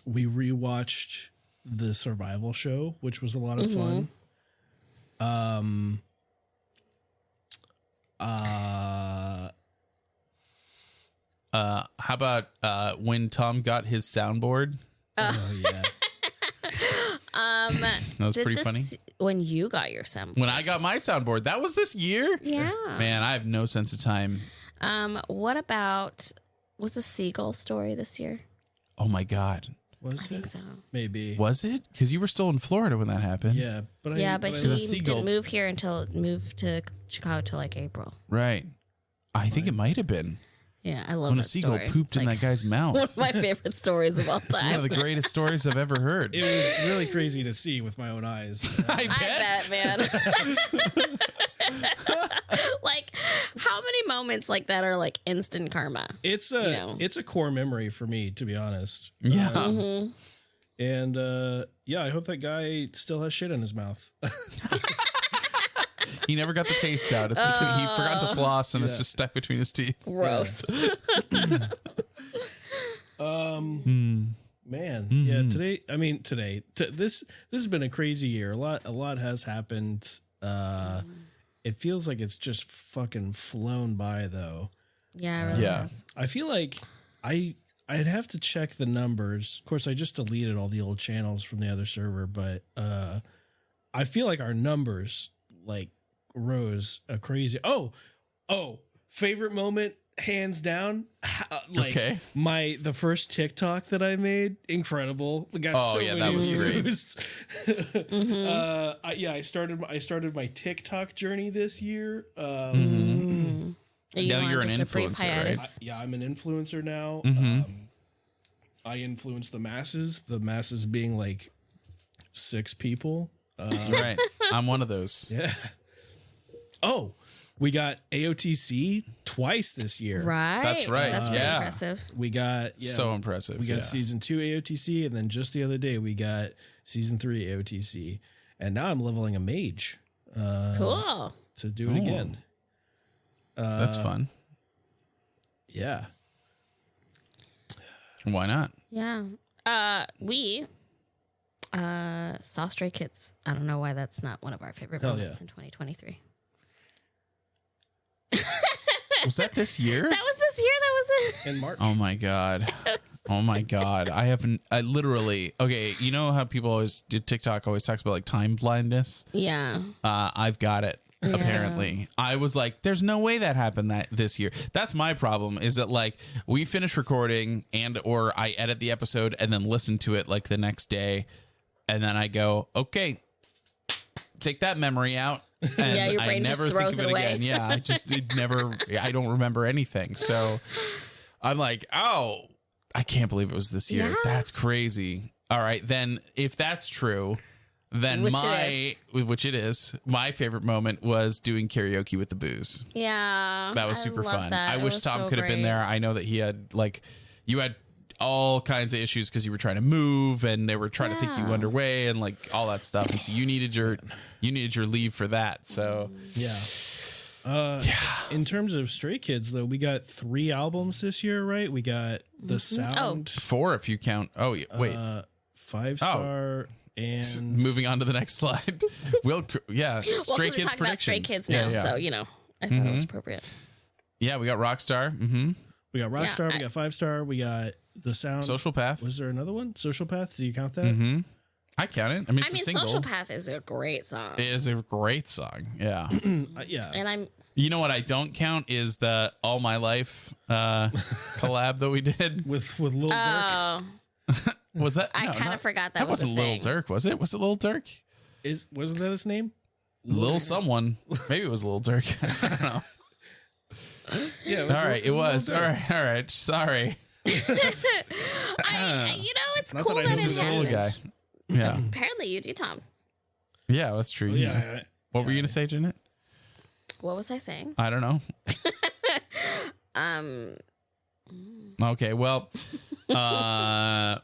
D: We rewatched the Survival Show, which was a lot of fun.
B: How about when Tom got his soundboard?
D: Oh yeah.
B: That was pretty funny.
C: When you got your sample.
B: When I got my soundboard, that was this year?
C: Yeah.
B: Man, I have no sense of time.
C: What about was the seagull story this year?
B: Oh my God.
D: Was
C: I think
D: it?
C: so.
D: Maybe.
B: Was it? Because you were still in Florida when that happened.
D: Yeah, but
C: Yeah,
D: I,
C: but
D: I-
C: he
B: a seagull-
C: didn't move here until moved to Chicago till like April.
B: Right. I think it might have been
C: Yeah, I love
B: when a
C: that
B: seagull
C: story.
B: pooped
C: It's
B: in
C: like
B: that guy's mouth.
C: one of my favorite stories of all
B: It's one
C: time.
B: of the greatest stories I've ever heard.
D: it was really crazy to see with my own eyes.
B: I
C: I bet, man. Like, how many moments like that are like instant karma?
D: It's a core memory for me, to be honest.
B: Yeah.
D: And I hope that guy still has shit in his mouth.
B: He never got the taste out. It's between, he forgot to floss and it's just stuck between his teeth.
C: Gross.
D: Man, yeah. Today, this has been a crazy year. A lot has happened. It feels like it's just fucking flown by, though.
C: Yeah, it really has.
D: I feel like I'd have to check the numbers. Of course, I just deleted all the old channels from the other server, but I feel like our numbers like rose a crazy. Oh, favorite moment, hands down.
B: Okay.
D: The first TikTok that I made, incredible. It got
B: that was
D: views. I started my TikTok journey this year.
C: Now
B: you're an influencer, right?
D: I'm an influencer now. I influence the masses being like 6 people.
B: Right. I'm one of those.
D: Yeah. Oh, we got AOTC twice this year.
C: Right.
B: That's right.
C: That's really
B: Yeah.
C: impressive.
D: We got
B: So impressive.
D: We got season 2 AOTC, and then just the other day we got season 3 AOTC, and now I'm leveling a mage.
C: Cool.
D: To do it again.
B: That's fun.
D: Yeah.
B: Why not?
C: Yeah. We saw Stray Kids. I don't know why that's not one of our favorite
D: Hell
C: moments
D: yeah.
C: in 2023.
B: Was that this year?
C: That was this year. That was it.
D: In March.
B: Oh my God. Oh my God. I literally, okay. You know how people always do TikTok always talks about like time blindness?
C: Yeah.
B: I've got it. Apparently I was like, there's no way that happened this year. That's my problem, is that like we finish recording or I edit the episode and then listen to it like the next day. And then I go, okay, take that memory out. And
C: your brain
B: I
C: just
B: never
C: throws
B: think of
C: it
B: it
C: away.
B: again. Yeah. I don't remember anything. So I'm like, oh, I can't believe it was this year.
C: Yeah.
B: That's crazy. All right. Then if that's true, then which it is, my favorite moment was doing karaoke with the booze.
C: Yeah.
B: That was super fun.
C: That.
B: I
C: It
B: wish
C: was
B: Tom
C: so
B: could have been
C: great.
B: there. I know that you had all kinds of issues because you were trying to move and they were trying to take you underway and like all that stuff. And so you needed your leave for that. So
D: Yeah. In terms of Stray Kids, though, we got 3 albums this year, right? We got The Sound,
B: 4 if you count. Oh, yeah, wait.
D: 5-star, and
B: Moving on to the next slide. Stray Kids
C: We're talking about
B: predictions.
C: Stray Kids now, so I thought it was appropriate.
B: Yeah, we got Rockstar. Mm-hmm.
D: we got Rockstar, we got 5-star, we got The Sound.
B: Social Path.
D: Was there another one? Social Path? Do you count that?
B: Mm-hmm. I count it. I mean, it's a single.
C: Social Path is a great song.
B: It is a great song. Yeah.
D: Yeah.
C: And I'm
B: You know what I don't count is the All My Life collab that we did.
D: With Lil Durk.
B: Was that?
C: I kind of forgot that was
B: wasn't
C: a
B: Lil
C: thing.
B: Durk, was it? Was it Lil Durk?
D: Wasn't that his name?
B: Lil someone. Maybe it was Lil Durk. I don't know.
D: Yeah.
B: All right, it was. All right. Sorry.
C: It's
D: Not
C: cool
D: that I
C: that
D: know
C: it
D: this
B: Little guy.
C: happens.
B: Yeah.
C: Apparently you do, Tom.
B: Yeah, that's true.
D: Yeah.
B: What were you gonna say, Janet?
C: What was I saying?
B: I don't know. Okay, well,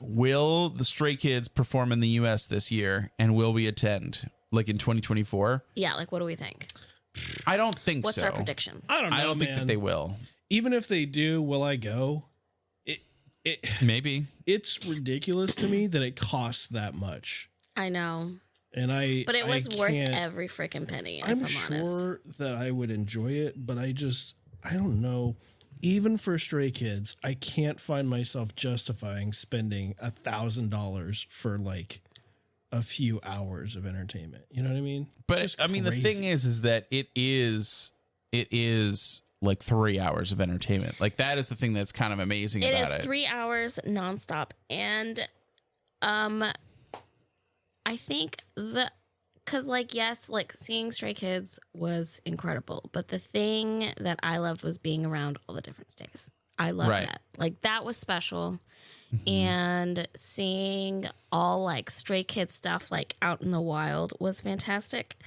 B: will the Stray Kids perform in the U.S. this year, and will we attend, like in 2024?
C: Yeah, like what do we think?
B: I don't think
C: What's
B: so.
C: our prediction?
D: I don't know.
B: I don't think
D: man.
B: that they will.
D: Even if they do, will I go?
B: Maybe.
D: It's ridiculous to me that it costs that much.
C: I know.
D: And
C: But it was worth
D: can't-
C: every freaking penny, if
D: I'm
C: I'm honest.
D: sure that I would enjoy it, but I don't know. Even for Stray Kids, I can't find myself justifying spending $1,000 for like a few hours of entertainment. You know what I mean?
B: But
D: Just
B: I mean, the
D: crazy.
B: thing is that it is like 3 hours of entertainment. Like that is the thing that's kind of amazing
C: It
B: about
C: is
B: it.
C: 3 hours nonstop. And I think because yes, like seeing Stray Kids was incredible, but the thing that I loved was being around all the different stays. I loved
B: Right.
C: that. Like that was special. And seeing all like Stray Kids stuff like out in the wild was fantastic.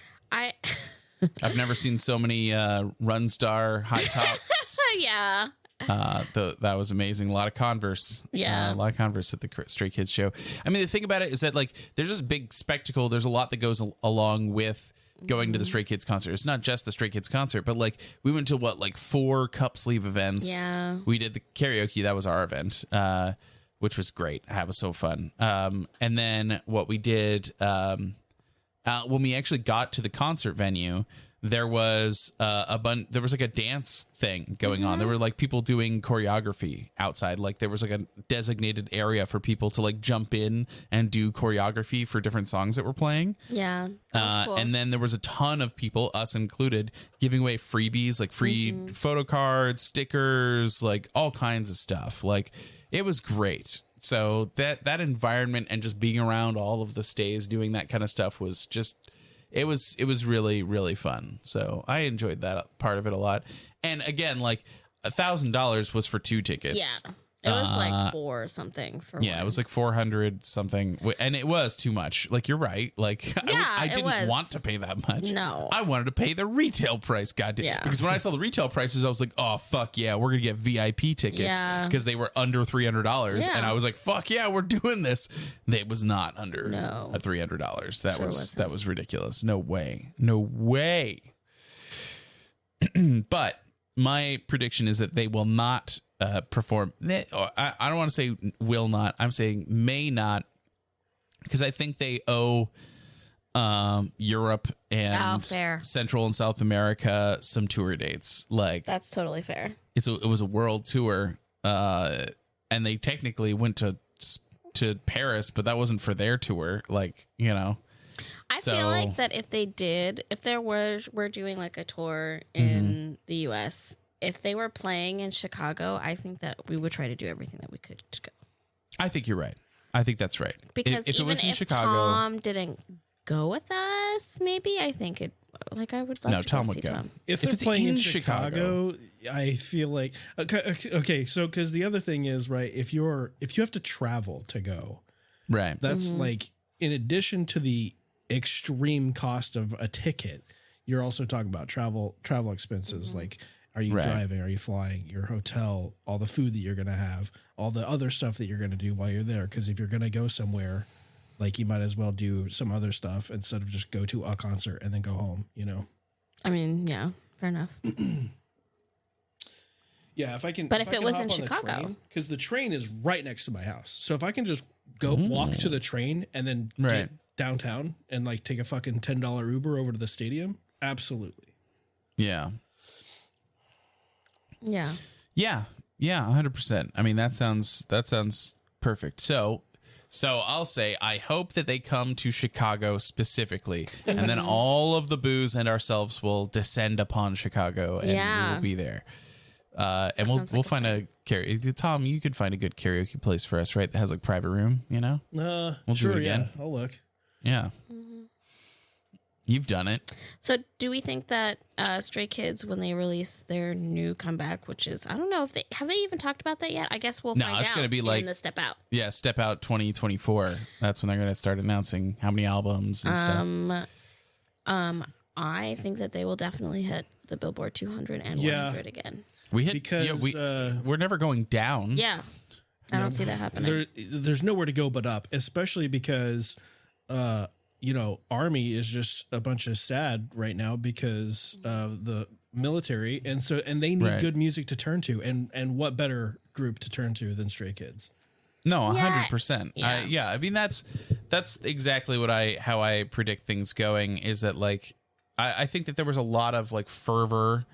B: I've never seen so many Run Star high tops.
C: Yeah.
B: That was amazing. A lot of Converse.
C: Yeah.
B: A lot of Converse at the Stray Kids show. I mean, the thing about it is that like there's this big spectacle. There's a lot that goes along with going to the Stray Kids concert. It's not just the Stray Kids concert, but like we went to like 4 cup sleeve events.
C: Yeah.
B: We did the karaoke. That was our event, which was great. That was so fun. And then what we did when we actually got to the concert venue, there was there was like a dance thing going on. There were like people doing choreography outside. Like there was like a designated area for people to like jump in and do choreography for different songs that were playing.
C: Yeah. That was cool.
B: And then there was a ton of people, us included, giving away freebies, like free photo cards, stickers, like all kinds of stuff. Like it was great. So that environment and just being around all of the stays doing that kind of stuff was just it was really, really fun. So I enjoyed that part of it a lot. And again, like $1,000 was for 2 tickets.
C: Yeah. It was like 4 or something for
B: Yeah,
C: one.
B: it was like 400 something, and it was too much. Like you're right. Like I
C: it
B: didn't
C: was.
B: want to pay that much.
C: No.
B: I wanted to pay the retail price. Goddamn.
C: Yeah.
B: Because when I saw the retail prices, I was like, oh fuck yeah, we're gonna get VIP tickets
C: Yeah.
B: because they were under $300,
C: Yeah.
B: and I was like, fuck yeah, we're doing this. It was not under
C: No.
B: $300. That
C: Sure
B: was
C: wasn't.
B: that was ridiculous. No way. No way. But my prediction is that they will not perform. I don't want to say will not. I'm saying may not, because I think they owe Europe and
C: fair.
B: Central and South America some tour dates. Like
C: That's totally fair.
B: it was a world tour, and they technically went to Paris, but that wasn't for their tour. Like
C: I
B: So-
C: feel like that if they were doing like a tour in the US, if they were playing in Chicago, I think that we would try to do everything that we could to go.
B: I think you're right. I think that's right.
C: Because
B: if it
C: even
B: was in
C: if
B: Chicago,
C: Tom didn't go with us, maybe I think it like I would love
B: No,
C: to
B: Tom
C: go
B: would
C: see
B: go.
C: Tom.
D: If
B: If
D: they're
B: it's
D: playing in
B: in
D: Chicago, I feel like okay. So because the other thing is right, if you have to travel to go,
B: right?
D: that's like in addition to the extreme cost of a ticket, you're also talking about travel expenses. Like, are you
B: Right.
D: driving? Are you flying? Your hotel, all the food that you're gonna have, all the other stuff that you're gonna do while you're there. Because if you're gonna go somewhere, like you might as well do some other stuff instead of just go to a concert and then go home.
C: I mean, yeah, fair enough.
D: Yeah, if I can.
C: But if it was in Chicago.
D: because the train is right next to my house, so if I can just go walk to the train and then
B: Right.
D: get downtown and like take a fucking $10 Uber over to the stadium, absolutely.
B: Yeah.
C: Yeah.
B: Yeah. Yeah. 100%. I mean, that sounds perfect. So I'll say, I hope that they come to Chicago specifically, and then all of the booze and ourselves will descend upon Chicago, and
C: Yeah.
B: we will be there. And we'll
C: sounds like a
B: find a karaoke. Tom, you could find a good karaoke place for us, right? That has like private room,
D: We'll
B: do
D: sure,
B: it again.
D: Yeah, I'll look.
B: Yeah. You've done it.
C: So do we think that Stray Kids, when they release their new comeback, which is, I don't know if they even talked about that yet? I guess we'll
B: No,
C: find out.
B: it's gonna be like-
C: in the Step Out.
B: Yeah. Step Out 2024. That's when they're going to start announcing how many albums and stuff.
C: I think that they will definitely hit the Billboard 200 and
D: Yeah.
C: 100 again.
B: We hit
D: Because,
B: we're never going down.
C: Yeah. I don't see that happening.
D: There's nowhere to go but up, especially because, Army is just a bunch of sad right now because of the military, and they need
B: Right.
D: good music to turn to, and what better group to turn to than Stray Kids?
B: No,
C: Yeah.
B: 100%.
C: Yeah.
B: I mean, that's exactly how I predict things going, is that like, I think that there was a lot of like fervor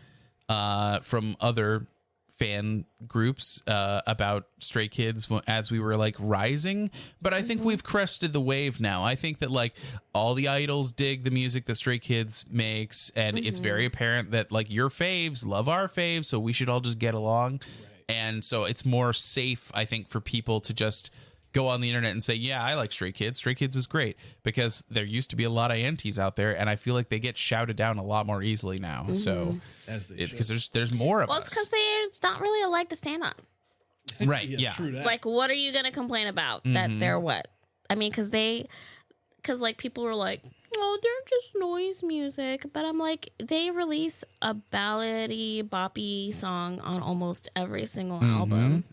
B: from other fan groups about Stray Kids as we were like rising, but I think we've crested the wave now. I think that like all the idols dig the music that Stray Kids makes, and it's very apparent that like your faves love our faves, so we should all just get along. And so it's more safe, I think, for people to just go on the internet and say, yeah, I like Stray Kids. Stray Kids is great, because there used to be a lot of antis out there, and I feel like they get shouted down a lot more easily now. So
D: As they
B: it's
D: should.
B: because there's more of
C: Well, it's
B: us.
C: because there's not really a leg to stand on.
B: Right. Yeah.
D: True that.
C: Like, what are you going to complain about? That they're what? I mean, because like people were like, oh, they're just noise music. But I'm like, they release a ballady, boppy song on almost every single album.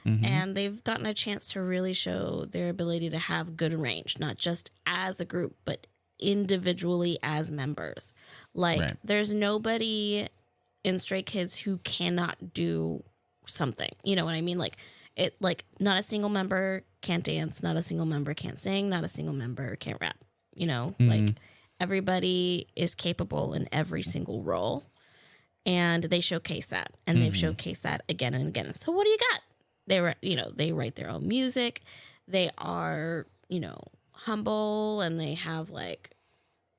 C: And they've gotten a chance to really show their ability to have good range, not just as a group, but individually as members. Like,
B: Right.
C: there's nobody in Stray Kids who cannot do something. You know what I mean? Like, not a single member can't dance, not a single member can't sing, not a single member can't rap. You know, like, everybody is capable in every single role, and they showcase that, and they've showcased that again and again. So what do you got? They write their own music. They are, humble, and they have like,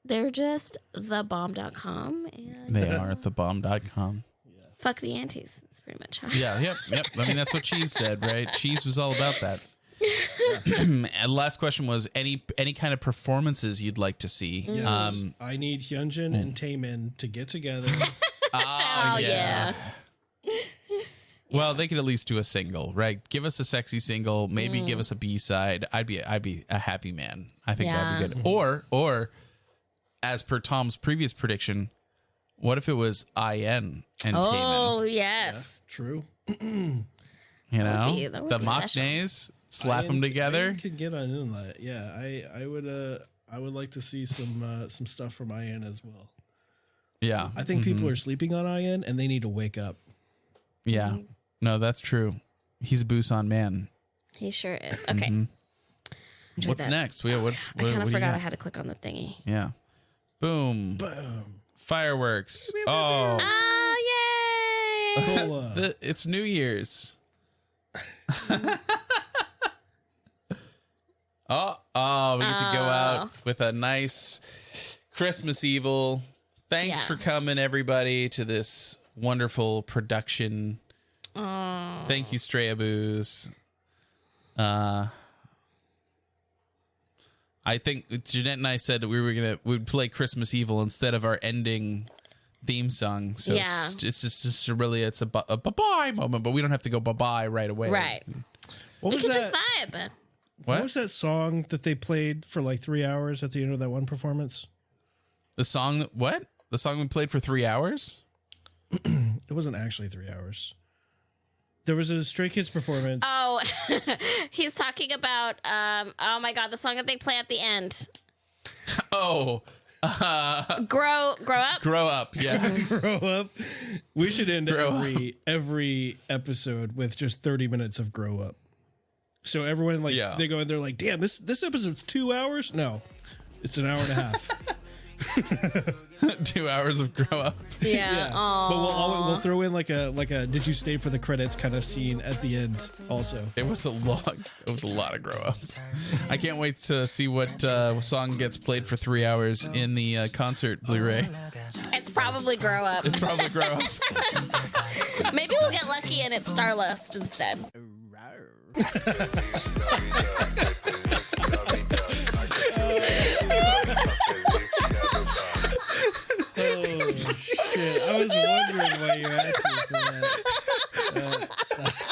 C: they're just thebomb.com, and
B: They are thebomb.com.
C: fuck the antis. That's pretty much how.
B: Yeah, yep. I mean, that's what Cheese said, right? Cheese was all about that. And last question was any kind of performances you'd like to see.
D: Yes. I need Hyunjin and Taemin to get together.
C: Oh yeah.
B: Well, they could at least do a single, right? Give us a sexy single, maybe give us a B-side. I'd be a happy man. I think that'd be good. Or as per Tom's previous prediction, what if it was IN and
C: Oh
B: Taemin?
C: yes.
D: True.
B: You
C: that
B: know,
C: would
B: the
C: be
B: Machnes, slap them together.
D: Ian could get on in that. Yeah, I would like to see some stuff from Ian as well.
B: Yeah,
D: I think people are sleeping on Ian and they need to wake up.
B: yeah. No, that's true. He's a Busan man.
C: He sure is. Okay. Enjoyed
B: What's
C: that.
B: next? I
C: I kind of forgot I had to click on the thingy.
B: Yeah. Boom.
D: Boom.
B: Fireworks. Oh,
C: Oh yay!
D: Cola.
B: it's New Year's. Oh, we get to go out with a nice Christmas Evil. Thanks
C: Yeah.
B: for coming, everybody, to this wonderful production.
C: Oh.
B: Thank you, Strayaboos. I think Jeanette and I said that we'd play Christmas Evil instead of our ending theme song. So
C: Yeah.
B: it's just it's a bye-bye moment, but we don't have to go bye-bye right away.
C: Right.
D: What
C: We
D: was
C: could
D: that?
C: just vibe.
D: What was that song that they played for like 3 hours at the end of that one performance?
B: The song what? The song we played for 3 hours?
D: It wasn't actually 3 hours. There was a Stray Kids performance.
C: Oh, he's talking about oh my god, the song that they play at the end.
B: Oh,
C: Grow up.
B: Grow Up. Yeah.
D: Grow up. We should end
B: Grow
D: every episode with just 30 minutes of Grow Up. So everyone they go in there like, damn, this episode's 2 hours? No, it's an hour and a half.
B: 2 hours of Grow Up.
C: Yeah.
D: But we'll throw in like a did you stay for the credits kind of scene at the end also.
B: It was a lot of Grow Up. I can't wait to see what song gets played for 3 hours in the concert Blu-ray.
C: It's probably Grow Up.
B: It's probably Grow Up.
C: Maybe we'll get lucky and it's Starlust instead.
D: Oh shit! I was wondering why you asked me for that.